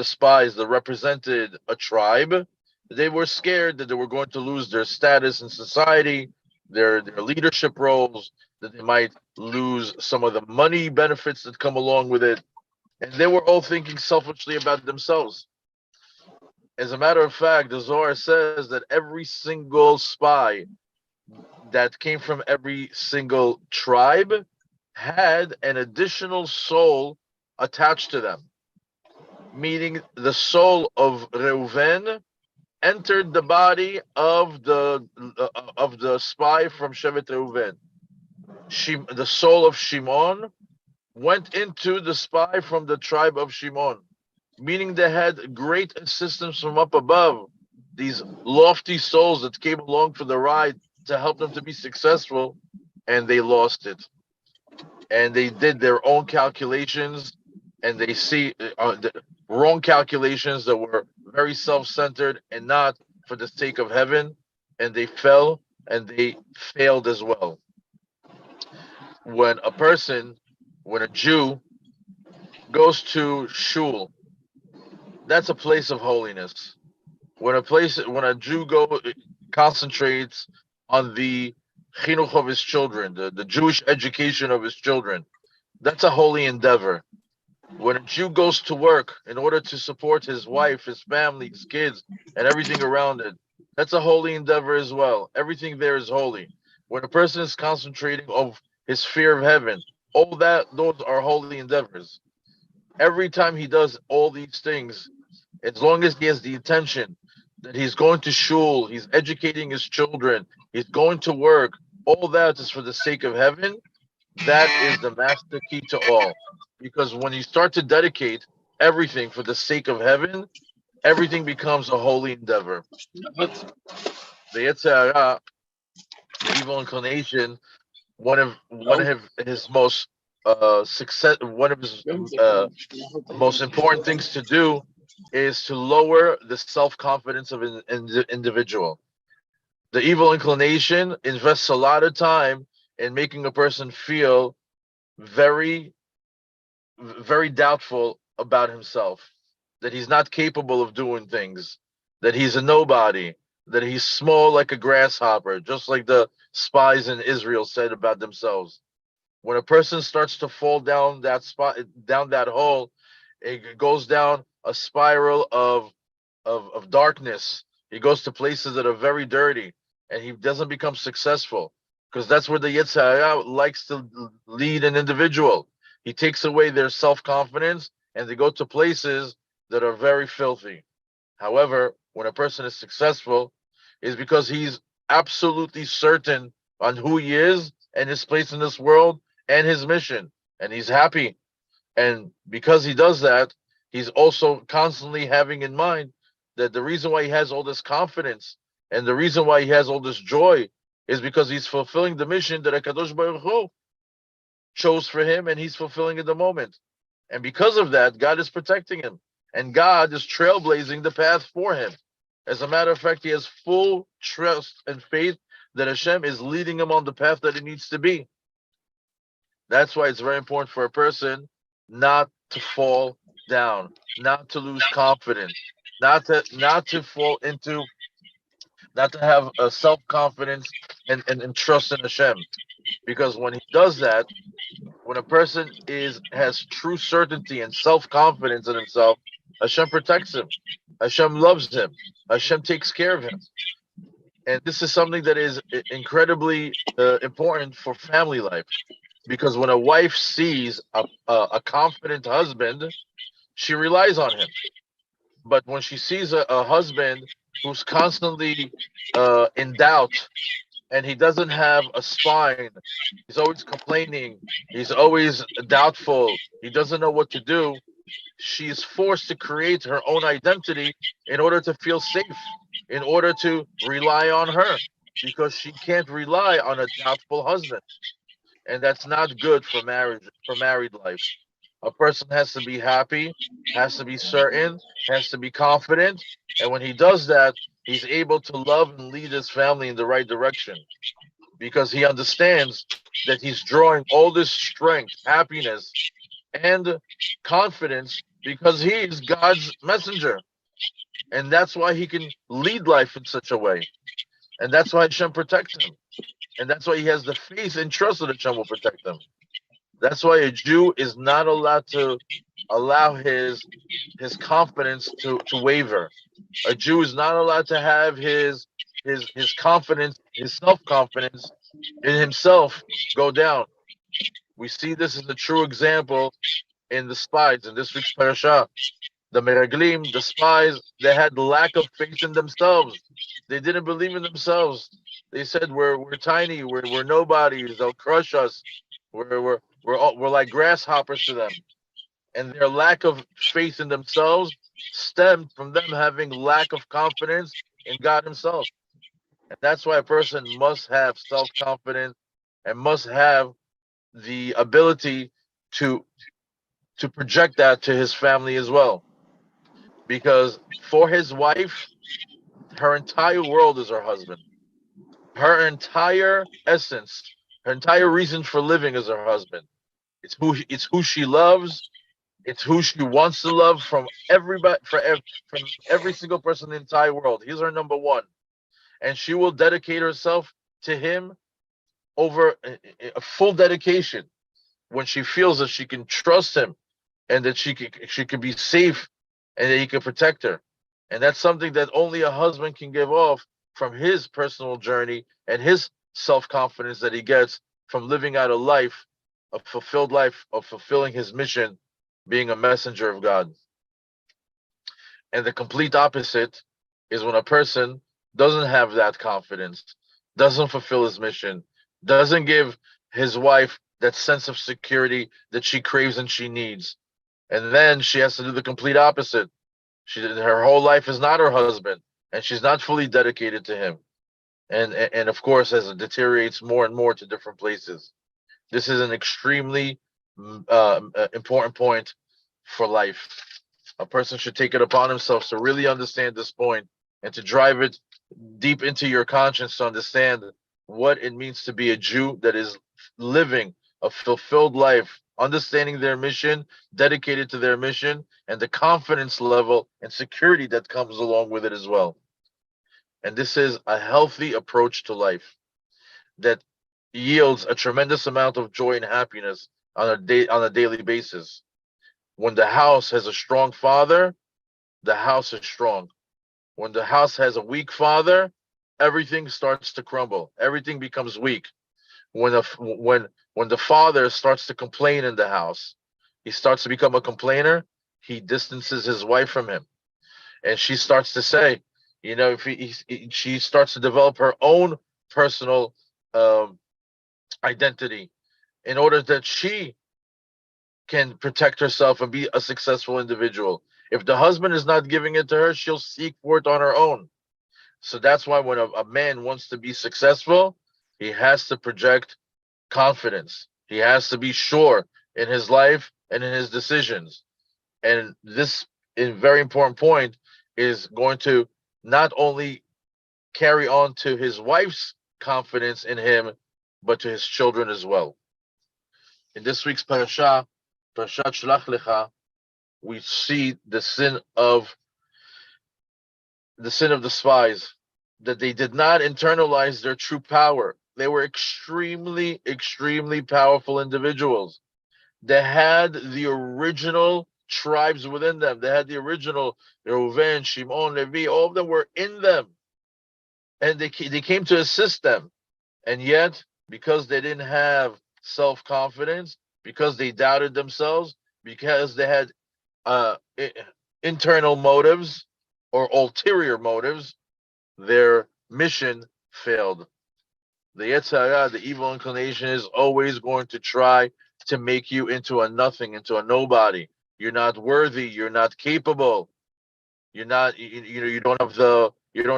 spies that represented a tribe. They were scared that they were going to lose their status in society, their leadership roles, that they might lose some of the money benefits that come along with it. And they were all thinking selfishly about themselves. As a matter of fact, the Zohar says that every single spy that came from every single tribe had an additional soul attached to them, meaning the soul of Reuven entered the body of the spy from Shevet Reuven. The soul of Shimon went into the spy from the tribe of Shimon, meaning they had great assistance from up above, these lofty souls that came along for the ride to help them to be successful, and they lost it. And they did their own calculations, and they see the wrong calculations that were very self-centered and not for the sake of heaven, and they fell and they failed as well. When a Jew goes to shul, that's a place of holiness. When a Jew concentrates on the chinuch of his children, the Jewish education of his children, that's a holy endeavor. When a Jew goes to work in order to support his wife, his family, his kids, and everything around it, that's a holy endeavor as well. Everything there is holy. When a person is concentrating on his fear of heaven, those are holy endeavors. Every time he does all these things, as long as he has the intention that he's going to shul, he's educating his children, he's going to work, all that is for the sake of heaven. That is the master key to all. Because when you start to dedicate everything for the sake of heaven, everything becomes a holy endeavor. The Yetzer Hara, the evil inclination, one of his most most important things to do is to lower the self-confidence of an individual. The evil inclination invests a lot of time in making a person feel very, very doubtful about himself, that he's not capable of doing things, that he's a nobody, that he's small like a grasshopper, just like the spies in Israel said about themselves. When a person starts to fall down that hole, it goes down a spiral of darkness. He goes to places that are very dirty, and he doesn't become successful, because that's where the Yetzer Hara likes to lead an individual. He takes away their self-confidence, and they go to places that are very filthy. However, when a person is successful, is because he's absolutely certain on who he is and his place in this world and his mission, and he's happy. And because he does that, he's also constantly having in mind that the reason why he has all this confidence and the reason why he has all this joy is because he's fulfilling the mission that HaKadosh Baruch Hu chose for him, and he's fulfilling in the moment. And because of that, God is protecting him, and God is trailblazing the path for him. As a matter of fact, he has full trust and faith that Hashem is leading him on the path that he needs to be. That's why it's very important for a person not to fall down, not to lose confidence, not to fall into, not to have a self-confidence and trust in Hashem. Because when he does that, when a person has true certainty and self-confidence in himself, Hashem protects him. Hashem loves him. Hashem takes care of him. And this is something that is incredibly important for family life. Because when a wife sees a confident husband, she relies on him. But when she sees a husband who's constantly in doubt, and he doesn't have a spine, he's always complaining, he's always doubtful, he doesn't know what to do, she is forced to create her own identity in order to feel safe, in order to rely on her, because she can't rely on a doubtful husband. And that's not good for marriage, for married life. A person has to be happy, has to be certain, has to be confident, and when he does that, he's able to love and lead his family in the right direction, because he understands that he's drawing all this strength, happiness, and confidence because he's God's messenger. And that's why he can lead life in such a way. And that's why Hashem protects him. And that's why he has the faith and trust that Hashem will protect him. That's why a Jew is not allowed to allow his confidence to waver. A Jew is not allowed to have his confidence, his self-confidence in himself go down. We see this as a true example in the spies in this week's parasha. The Meraglim, the spies, they had lack of faith in themselves. They didn't believe in themselves. They said, "We're tiny. We're nobodies. They'll crush us. We're like grasshoppers to them." And their lack of faith in themselves stemmed from them having lack of confidence in God Himself. And that's why a person must have self-confidence and must have the ability to project that to his family as well. Because for his wife, her entire world is her husband. Her entire essence, her entire reason for living is her husband. It's who she loves. It's who she wants to love from everybody, from every single person in the entire world. He's her number one, and she will dedicate herself to him over a full dedication when she feels that she can trust him and that she can be safe and that he can protect her. And that's something that only a husband can give off from his personal journey and his self-confidence that he gets from living out a life, a fulfilled life of fulfilling his mission, being a messenger of God. And the complete opposite is when a person doesn't have that confidence, doesn't fulfill his mission, doesn't give his wife that sense of security that she craves and she needs. And then she has to do the complete opposite. Her whole life is not her husband, and she's not fully dedicated to him. And of course, as it deteriorates more and more to different places. This is an extremely important point for life. A person should take it upon himself to really understand this point and to drive it deep into your conscience to understand what it means to be a Jew that is living a fulfilled life, understanding their mission, dedicated to their mission, and the confidence level and security that comes along with it as well. And this is a healthy approach to life that yields a tremendous amount of joy and happiness on a daily basis. When the house has a strong father, the house is strong. When the house has a weak father, everything starts to crumble. Everything becomes weak. when the father starts to complain in the house, he starts to become a complainer. He distances his wife from him, and she starts to say, if she starts to develop her own personal um, identity in order that she can protect herself and be a successful individual. If the husband is not giving it to her, she'll seek for it on her own. So that's why when a man wants to be successful, he has to project confidence. He has to be sure in his life and in his decisions. And this is very important point is going to not only carry on to his wife's confidence in him, but to his children as well. In this week's parasha, Parashat Shlach Lecha, we see the sin of the spies, that they did not internalize their true power. They were extremely, extremely powerful individuals. They had the original tribes within them. They had the original Reuven, Shimon, Levi. All of them were in them, and they came to assist them. And yet, because they didn't have self-confidence, because they doubted themselves, because they had internal motives or ulterior motives, their mission failed. The Yetzer Hara, the evil inclination, is always going to try to make you into a nothing, into a nobody. You're not worthy. You're not capable. You're not. You don't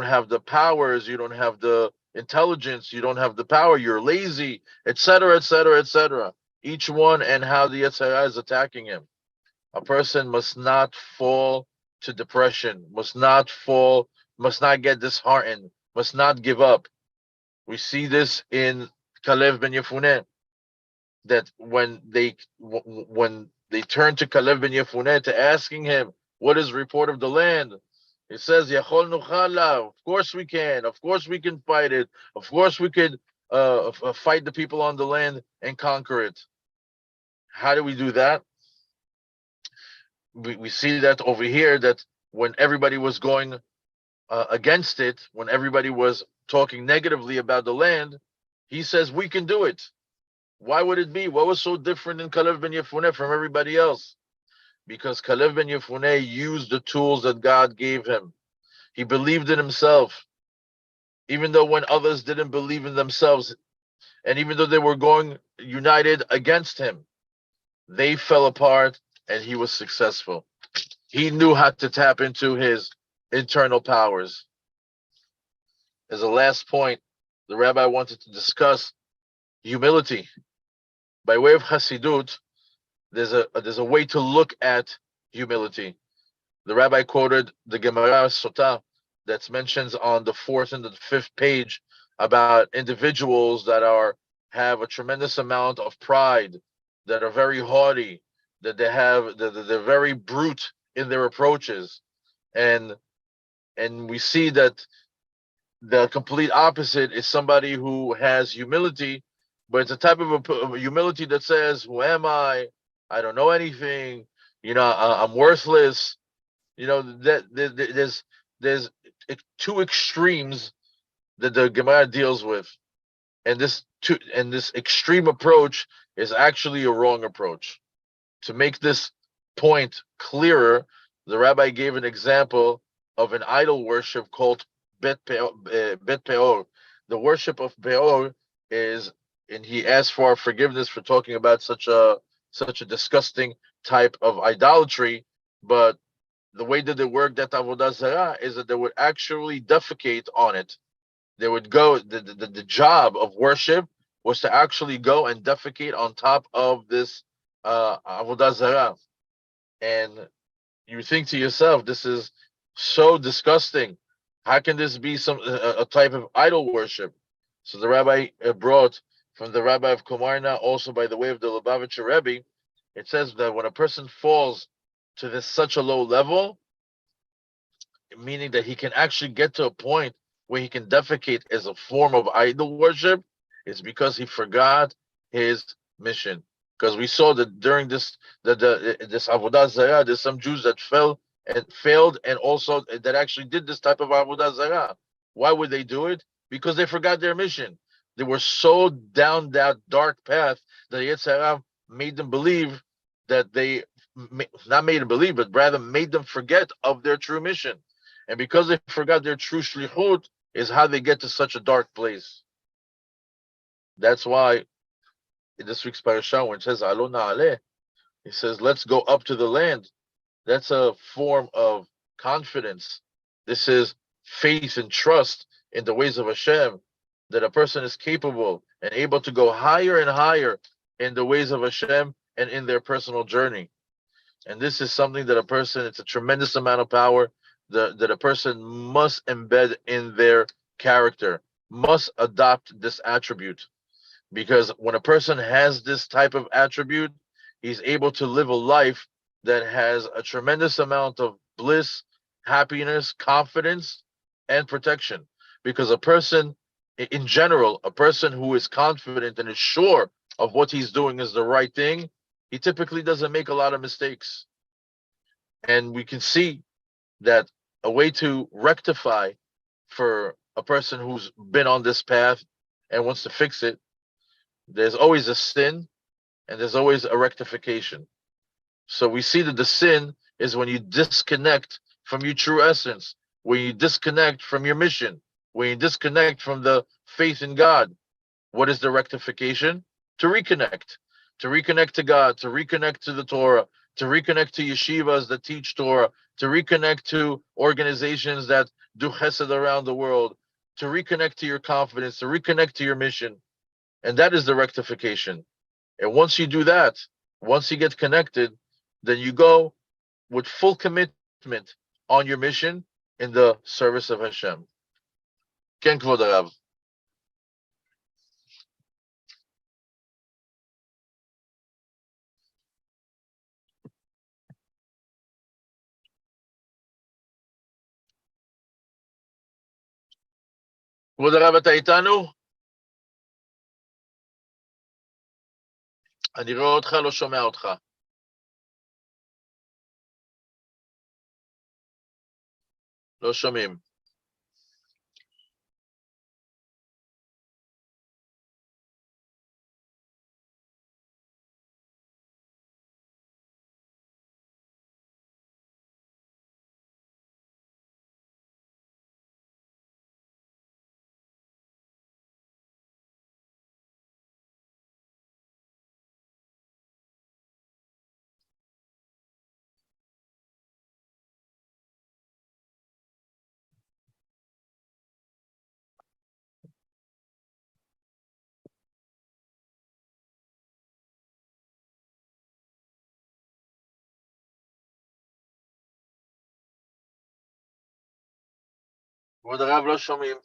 have the powers. You don't have the intelligence. You don't have the power. You're lazy, etc., etc., etc. Each one and how the Yetzer Hara is attacking him. A person must not fall to depression. Must not get disheartened. Must not give up. We see this in Kalev ben Yefuneh, that when they turn to Kalev ben Yefuneh to asking him what is report of the land, he says, Yachol nuchala, of course we can, of course we can fight it, of course we could fight the people on the land and conquer it. How do we do that? We see that over here, that when everybody was going against it, when everybody was talking negatively about the land, he says, we can do it. Why would it be? What was so different in Kalev ben Yefuneh from everybody else? Because Kalev ben Yefuneh used the tools that God gave him. He believed in himself, even though when others didn't believe in themselves, and even though they were going united against him, they fell apart and he was successful. He knew how to tap into his internal powers. As a last point, the rabbi wanted to discuss humility. By way of Hasidut, there's a way to look at humility. The rabbi quoted the Gemara Sotah that's mentions on the 4th and the 5th page about individuals that have a tremendous amount of pride, that are very haughty, that they're very brute in their approaches, and we see that the complete opposite is somebody who has humility, but it's a type of humility that says, "Who am I? I don't know anything. I'm worthless." There's two extremes that the Gemara deals with, and this extreme approach is actually a wrong approach. To make this point clearer, the rabbi gave an example of an idol worship called Bet Peor. The worship of Peor is, and he asked for forgiveness for talking about such a disgusting type of idolatry, but the way that they worked at Avodah Zarah is that they would actually defecate on it. They would go, the job of worship was to actually go and defecate on top of this Avodah Zarah. And you think to yourself, this is so disgusting. How can this be a type of idol worship? So the rabbi brought from the rabbi of Komarna, also by the way of the Lubavitcher Rebbe, it says that when a person falls to such a low level, meaning that he can actually get to a point where he can defecate as a form of idol worship, is because he forgot his mission. Because we saw that during this Avodah Zarah, there's some Jews that failed, and also that actually did this type of Avodah Zarah. Why would they do it? Because they forgot their mission. They were so down that dark path that Yetzer Hara made them believe that they, not made them believe, but rather made them forget of their true mission. And because they forgot their true shlichut, is how they get to such a dark place. That's why in this week's parasha, when it says Alo Na'aleh, he says, let's go up to the land. That's a form of confidence. This is faith and trust in the ways of Hashem, that a person is capable and able to go higher and higher in the ways of Hashem and in their personal journey. And this is something that a person, it's a tremendous amount of power that a person must embed in their character, must adopt this attribute. Because when a person has this type of attribute, he's able to live a life that has a tremendous amount of bliss, happiness, confidence, and protection. Because a person, in general, a person who is confident and is sure of what he's doing is the right thing, he typically doesn't make a lot of mistakes. And we can see that a way to rectify for a person who's been on this path and wants to fix it, there's always a sin and there's always a rectification. So we see that the sin is when you disconnect from your true essence, when you disconnect from your mission, when you disconnect from the faith in God. What is the rectification? To reconnect to God, to reconnect to the Torah, to reconnect to yeshivas that teach Torah, to reconnect to organizations that do chesed around the world, to reconnect to your confidence, to reconnect to your mission. And that is the rectification. And once you do that, once you get connected, then you go with full commitment on your mission in the service of Hashem. Ken Kvod Harav. כבוד הרב, אתה איתנו? אני רואה אותך, לא שומע אותך. לא שומעים. כבוד הרב, לא שומעים.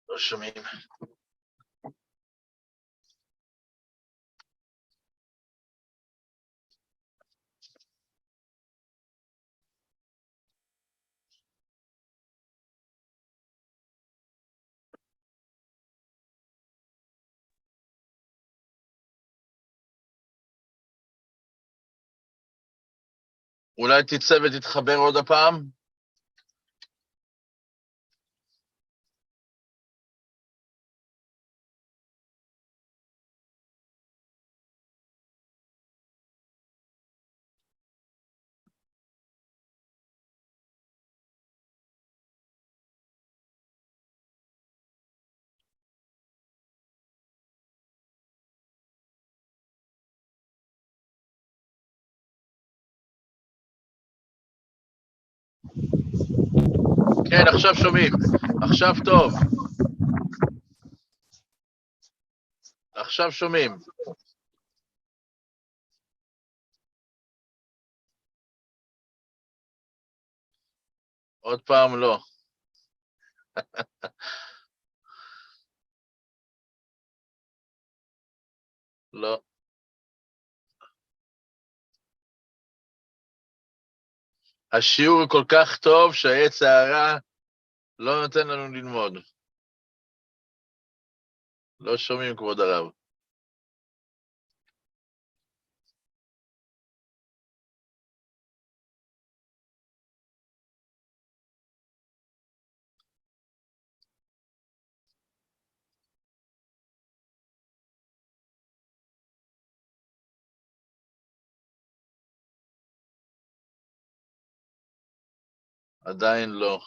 לא שומעים. אולי תצא ותתחבר עוד הפעם? כן, עכשיו שומעים. עכשיו טוב. עכשיו שומעים. עוד פעם לא. לא. השיעור כל כך טוב שהיצר הרע לא נותן לנו ללמוד. לא שומעים, כבוד הרב. עדיין לא.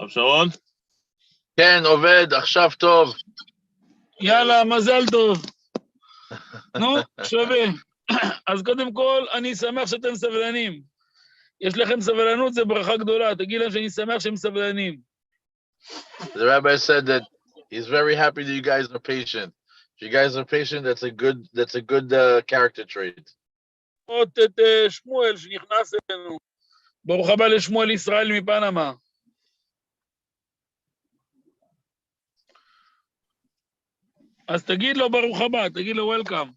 רב שרון? כן, עובד, עכשיו טוב. יאללה, מזל טוב. נו, שווה. אז קודם כל, אני שמח שאתם סבלנים. יש לכם סבלנות, זה ברכה גדולה. תגיד להם שאני שמח שהם סבלנים. The rabbi said that he's very happy that you guys are patient. If you guys are patient, that's a good character trait. לראות את שמואל שנכנס אלינו. ברוך הבא לשמואל ישראל מפנמה. אז תגיד לו ברוך הבא, תגיד לו welcome.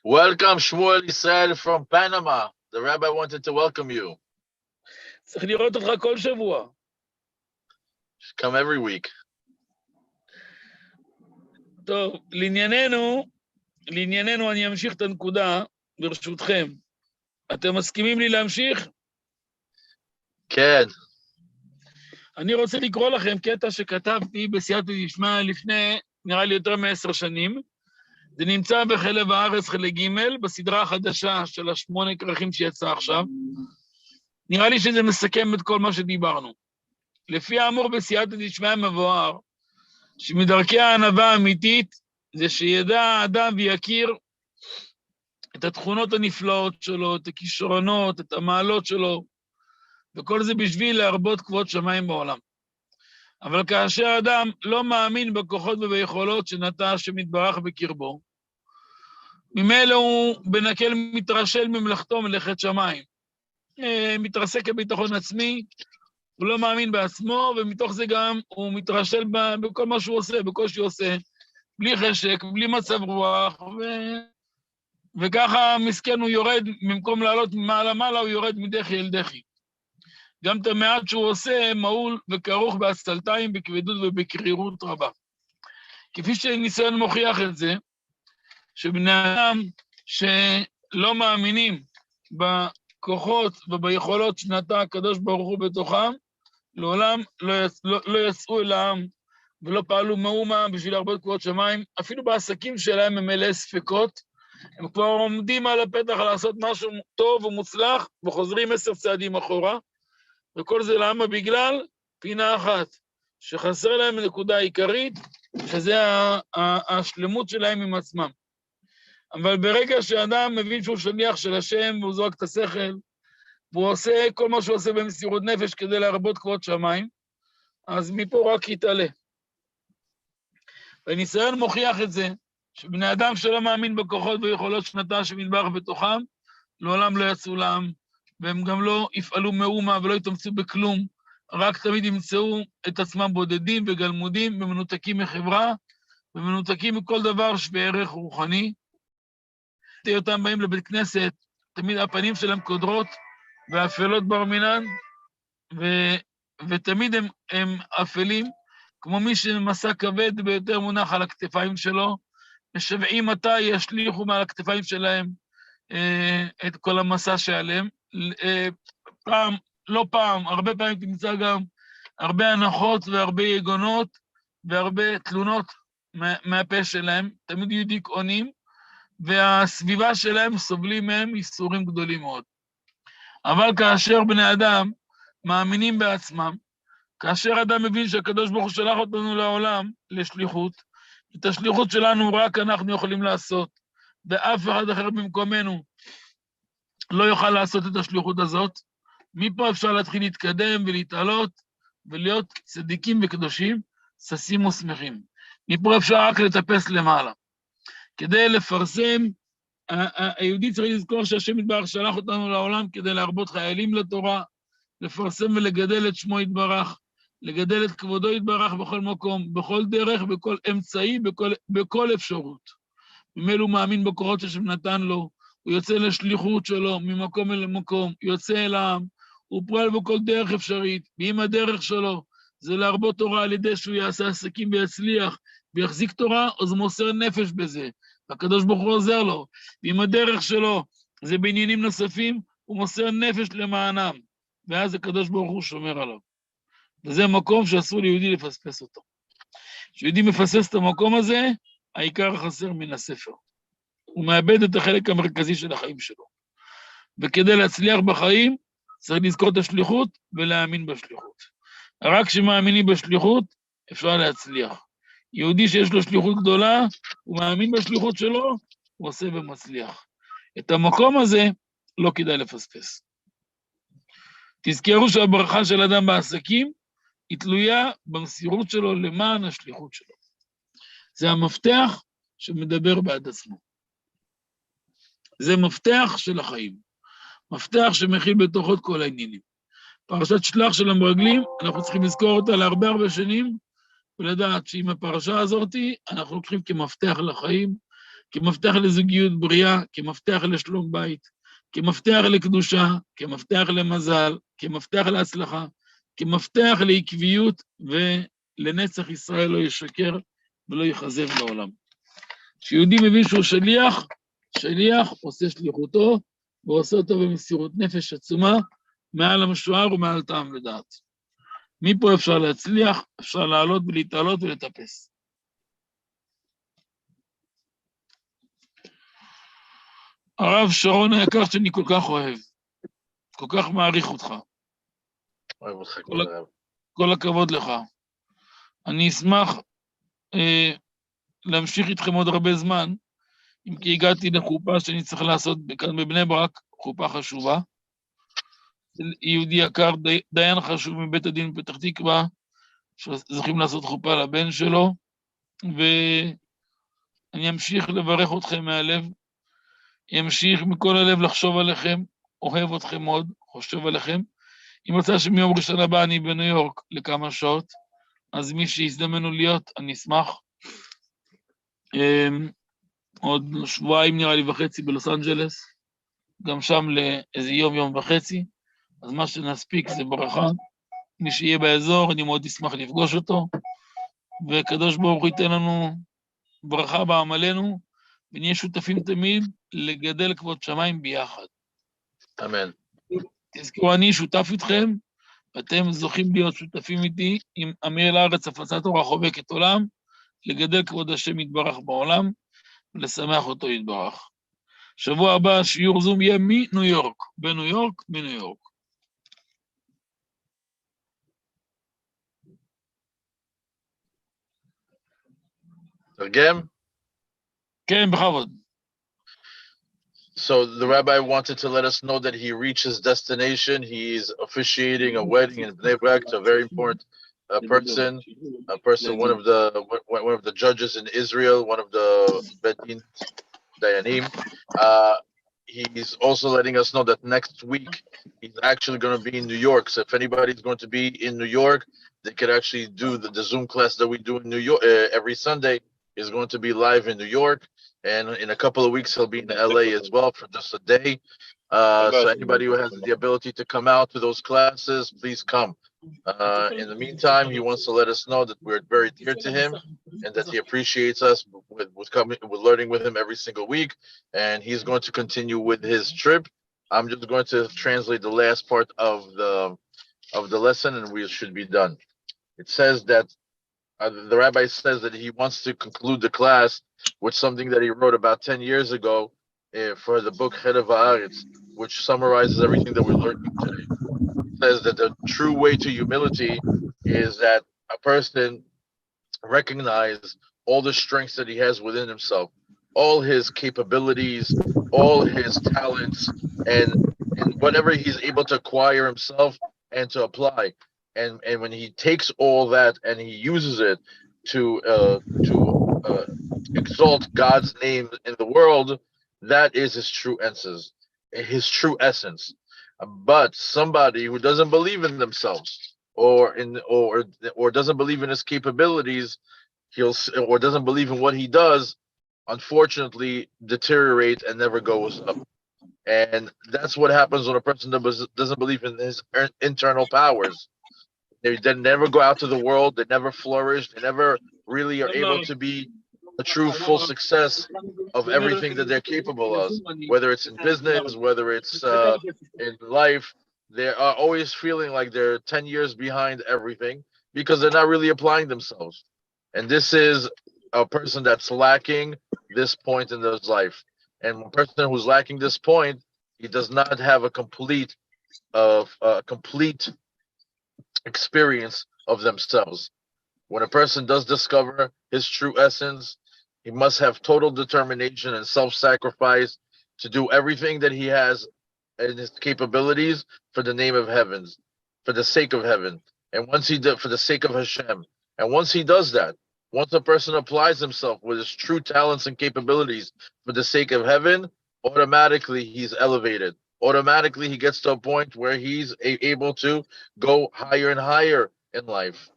Welcome, Shmuel Israel from Panama. The rabbi wanted to welcome you. צריך לראות אותך כל שבוע. Come every week. טוב, לענייננו אני אמשיך את הנקודה, ברשותכם. אתם מסכימים לי להמשיך? כן. אני רוצה לקרוא לכם קטע שכתבתי בסייעתא דשמיא לפני, נראה לי יותר מ10 שנים. זה נמצא בחלב הארץ חלק ג' בסדרה החדשה של 8 כרכים שיצא עכשיו. נראה לי שזה מסכם את כל מה שדיברנו. לפי האמור בסייעתא דשמיא מבואר, שמדרכי הענווה האמיתית זה שידע האדם ויכיר את התכונות הנפלאות שלו, את הכישרונות, את המעלות שלו, וכל זה בשביל להרבות כבוד שמיים בעולם. אבל כאשר האדם לא מאמין בכוחות וביכולות שנטע השם יתברך בקרבו, ממילא הוא בנקל מתרשל ממלאכתו מלאכת שמיים. מתרסק בביטחון עצמי, הוא לא מאמין בעצמו, ומתוך זה גם הוא מתרשל בכל מה שהוא עושה, בקושי עושה, בלי חשק, בלי מצב רוח, וככה מסכן הוא יורד, במקום לעלות מעלה, הוא יורד מדחי אל דחי. גם את המעט שהוא עושה מעול וכרוך בעצלתיים, בכבדות ובקרירות רבה. כפי שניסיון מוכיח את זה, שבני אדם שלא מאמינים בכוחות וביכולות שנטע הקדוש ברוך הוא בתוכם, לעולם לא יצאו אל העם ולא פעלו מאומה בשביל להרבות כבוד שמיים, אפילו בעסקים שלהם הם מלא ספקות, הם כבר עומדים על הפתח לעשות משהו טוב ומוצלח, וחוזרים 10 צעדים אחורה, וכל זה למה? בגלל פינה אחת, שחסר להם נקודה עיקרית, שזה השלמות שלהם עם עצמם. אבל ברגע שאדם מבין שהוא שליח של השם, והוא זורק את השכל, והוא עושה כל מה שהוא עושה במסירות נפש כדי להרבות כבוד שמיים, אז מפה רק יתעלה. והניסיון מוכיח את זה, שבני אדם שלא מאמין בכוחות ויכולות שנטע השם יתברך בתוכם, לעולם לא יצאו לעם, והם גם לא יפעלו מאומה ולא יתאמצו בכלום, רק תמיד ימצאו את עצמם בודדים וגלמודים, ומנותקים מחברה, ומנותקים מכל דבר שווה ערך רוחני. אותם באים לבית כנסת, תמיד הפנים שלהם קודרות ואפלות בר מינן, ותמיד הם אפלים, כמו מי שמסע כבד ביותר מונח על הכתפיים שלו, משוועים מתי ישליכו מעל הכתפיים שלהם את כל המסע שעליהם. פעם, לא פעם, הרבה פעמים תמצא גם הרבה הנחות והרבה יגונות והרבה תלונות מהפה שלהם, תמיד יהיו דיכאונים, והסביבה שלהם סובלים מהם איסורים גדולים מאוד. אבל כאשר בני אדם מאמינים בעצמם, כאשר אדם מבין שהקדוש ברוך הוא שלח אותנו לעולם לשליחות, את השליחות שלנו רק אנחנו יכולים לעשות, ואף אחד אחר במקומנו לא יוכל לעשות את השליחות הזאת, מפה אפשר להתחיל להתקדם ולהתעלות, ולהיות צדיקים וקדושים, ששים ושמחים. מפה אפשר רק לטפס למעלה. כדי לפרסם, היהודי צריך לזכור שהשם יתברך שלח אותנו לעולם כדי להרבות חיילים לתורה, לפרסם ולגדל את שמו יתברך, לגדל את כבודו יתברך בכל מקום, בכל דרך, בכל אמצעי, בכל אפשרות. ממילא הוא מאמין בכוחות שהשם נתן לו, הוא יוצא לשליחות שלו ממקום אל מקום, יוצא אל העם, הוא פועל בכל דרך אפשרית, ואם הדרך שלו זה להרבות תורה על ידי שהוא יעשה עסקים ויצליח, ויחזיק תורה, אז הוא מוסר נפש בזה. הקדוש ברוך הוא עוזר לו. ואם הדרך שלו זה בעניינים נוספים, הוא מוסר נפש למענם. ואז הקדוש ברוך הוא שומר עליו. וזה מקום שאסור ליהודי לפספס אותו. כשיהודי מפסס את המקום הזה, העיקר חסר מן הספר. הוא מאבד את החלק המרכזי של החיים שלו. וכדי להצליח בחיים, צריך לזכור את השליחות ולהאמין בשליחות. רק כשמאמינים בשליחות, אפשר להצליח. יהודי שיש לו שליחות גדולה, הוא מאמין בשליחות שלו, הוא עושה ומצליח. את המקום הזה לא כדאי לפספס. תזכרו שהברכה של אדם בעסקים היא תלויה במסירות שלו למען השליחות שלו. זה המפתח שמדבר בעד עצמו. זה מפתח של החיים. מפתח שמכיל בתוכו את כל העניינים. פרשת שלח של המרגלים, אנחנו צריכים לזכור אותה להרבה הרבה שנים, ולדעת שעם הפרשה הזאת, אנחנו לוקחים כמפתח לחיים, כמפתח לזוגיות בריאה, כמפתח לשלום בית, כמפתח לקדושה, כמפתח למזל, כמפתח להצלחה, כמפתח לעקביות, ולנצח ישראל לא ישקר ולא יחזב לעולם. כשיהודי מבין שהוא שליח עושה שליחותו, ועושה אותו במסירות נפש עצומה, מעל המשוער ומעל טעם לדעת. מפה אפשר להצליח, אפשר לעלות ולהתעלות ולטפס. הרב שרון היקר שאני כל כך אוהב, כל כך מעריך אותך. אוהב אותך, כל הכבוד לך. אני אשמח להמשיך איתכם עוד הרבה זמן, אם כי הגעתי לחופה שאני צריך לעשות כאן בבני ברק, חופה חשובה. יהודי יקר, דיין חשוב מבית הדין בפתח תקווה, שזוכים לעשות חופה לבן שלו, ואני אמשיך לברך אתכם מהלב, אמשיך מכל הלב לחשוב עליכם, אוהב אתכם מאוד, חושב עליכם. אם רוצה שמיום ראשון הבא אני בניו יורק לכמה שעות, אז מי שיזדמנו להיות, אני אשמח. עוד שבועיים נראה לי וחצי בלוס אנג'לס, גם שם לאיזה יום וחצי, אז מה שנספיק זה ברכה. מי שיהיה באזור, אני מאוד אשמח לפגוש אותו, וקדוש ברוך הוא ייתן לנו ברכה בעמלנו, ונהיה שותפים תמיד לגדל כבוד שמיים ביחד. אמן. תזכרו, אני שותף איתכם, ואתם זוכים להיות שותפים איתי, עם אמיר אל הארץ הפצת תורה חובקת עולם, לגדל כבוד השם יתברך בעולם, ולשמח אותו יתברך. שבוע הבא שיעור זום יהיה מניו יורק, בניו יורק. תרגם? כן, בכבוד. So the rabbi wanted to let us know that he reached his destination. He's officiating a wedding in Bnei Brak to a very important person, one of the judges in Israel, one of the Bedin Dayanim. He's also letting us know that next week he's actually going to be in New York. So if anybody's going to be in New York, they could actually do the Zoom class that we do in New York every Sunday. Is going to be live in New York, and in a couple of weeks he'll be in LA as well for just a day. So anybody who has the ability to come out to those classes, please come. In the meantime, he wants to let us know that we're very dear to him and that he appreciates us with learning with him every single week. And he's going to continue with his trip. I'm just going to translate the last part of the lesson, and we should be done. It says that the rabbi says that he wants to conclude the class with something that he wrote about 10 years ago for the book 𝐸 which summarizes everything that we're learning today. It says that the true way to humility is that a person recognize all the strengths that he has within himself, all his capabilities, all his talents, and whatever he's able to acquire himself and to apply. And when he takes all that and he uses it to exalt God's name in the world, that is his true essence, his true essence. But somebody who doesn't believe in themselves or doesn't believe in his capabilities, or doesn't believe in what he does, unfortunately deteriorate and never goes up. And that's what happens when a person doesn't believe in his internal powers. They never go out to the world. They never flourish. They never really are able to be a true full success of everything that they're capable of, whether it's in business, whether it's in life. They are always feeling like they're 10 years behind everything because they're not really applying themselves. And this is a person that's lacking this point in his life. And a person who's lacking this point, he does not have a complete experience of themselves. When a person does discover his true essence, he must have total determination and self-sacrifice to do everything that he has in his capabilities for the name of heavens, for the sake of heaven, and once he did for the sake of Hashem. And once he does that, once a person applies himself with his true talents and capabilities for the sake of heaven, automatically he's elevated. Automatically he gets to a point where he's able to go higher and higher in life.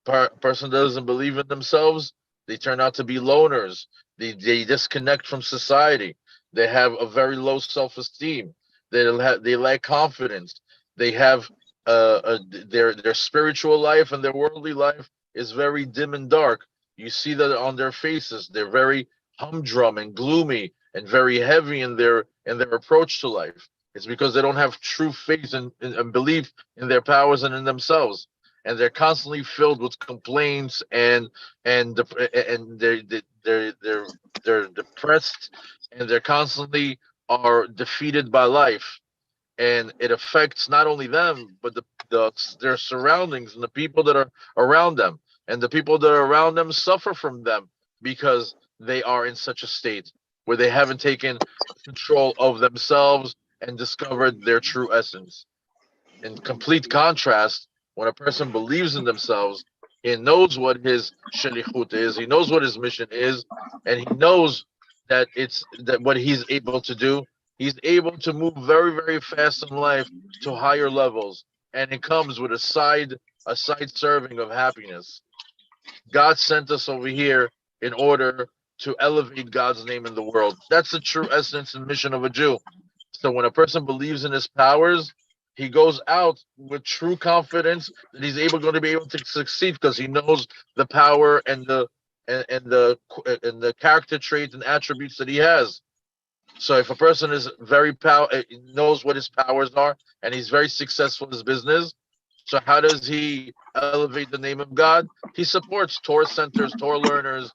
Person doesn't believe in themselves, they turn out to be loners. They disconnect from society. They have a very low self-esteem. They lack confidence. They have their spiritual life and their worldly life is very dim and dark. You see that on their faces. They're very humdrum and gloomy and very heavy in their approach to life. It's because they don't have true faith and belief in their powers and in themselves, and they're constantly filled with complaints and they're depressed, and they're constantly are defeated by life, and it affects not only them but their surroundings and the people that are around them, and the people that are around them suffer from them because they are in such a state where they haven't taken control of themselves and discovered their true essence. In complete contrast, when a person believes in themselves, he knows what his shalichut is, he knows what his mission is, and he knows that what he's able to do. He's able to move very, very fast in life to higher levels, and it comes with a side serving of happiness. God sent us over here in order to elevate God's name in the world. That's the true essence and mission of a Jew. So when a person believes in his powers, he goes out with true confidence that he's going to be able to succeed because he knows the power and the character traits and attributes that he has. So if a person is knows what his powers are and he's very successful in his business, so how does he elevate the name of God? He supports Torah centers, Torah learners.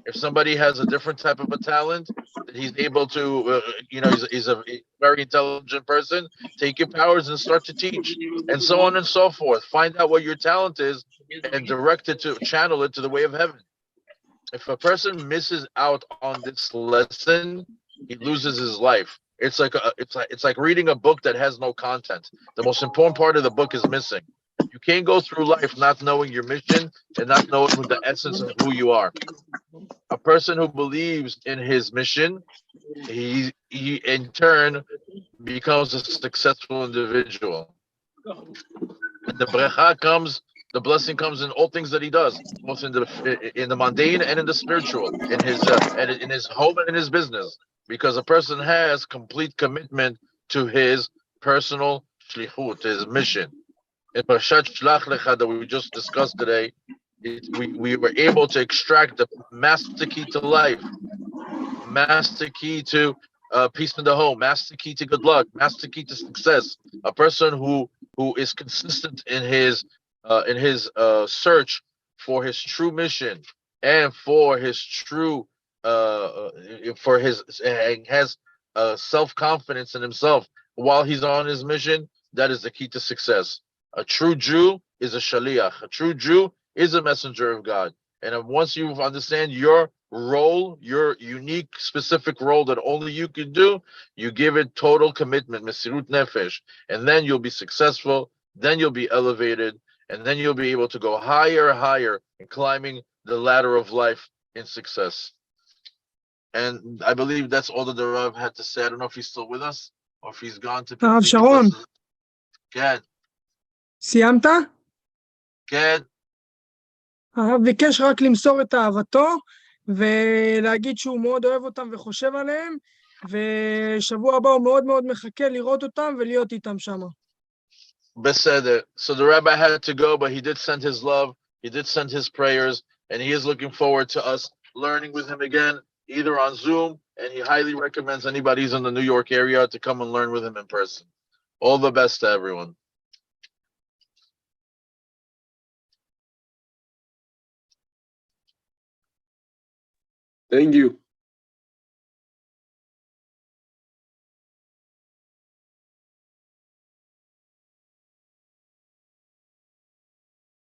If somebody has a different type of a talent that he's able to, he's a very intelligent person, take your powers and start to teach, and so on and so forth. Find out what your talent is and channel it to the way of heaven. If a person misses out on this lesson, he loses his life. It's like reading a book that has no content. The most important part of the book is missing. You can't go through life not knowing your mission and not knowing the essence of who you are. A person who believes in his mission, he in turn becomes a successful individual. And the blessing comes in all things that he does, both in the mundane and in the spiritual, in his home and in his business, because a person has complete commitment to his personal shlichut, to his mission. In Parashat Shlach Lecha that we just discussed today, we were able to extract the master key to life, master key to peace in the home, master key to good luck, master key to success. A person who is consistent in his search for his true mission and for his true for his and has self-confidence in himself while he's on his mission. That is the key to success. A true Jew is a shaliach. A true Jew is a messenger of God. And once you understand your role, your unique, specific role that only you can do, you give it total commitment, mesirut nefesh, and then you'll be successful, then you'll be elevated, and then you'll be able to go higher and higher in climbing the ladder of life in success. And I believe that's all that the Rav had to say. I don't know if he's still with us or if he's gone to הרב שרון, כן, סיימת? כן. הרב ביקש רק למסור את אהבתו, ולהגיד שהוא מאוד אוהב אותם וחושב עליהם, ושבוע הבא הוא מאוד מאוד מחכה לראות אותם ולהיות איתם שם. Beseder. So the rabbi had to go, but he did send his love, he did send his prayers, and he is looking forward to us learning with him again, either on Zoom, and he highly recommends anybody who's in the New York area to come and learn with him in person. All the best to everyone. Thank you.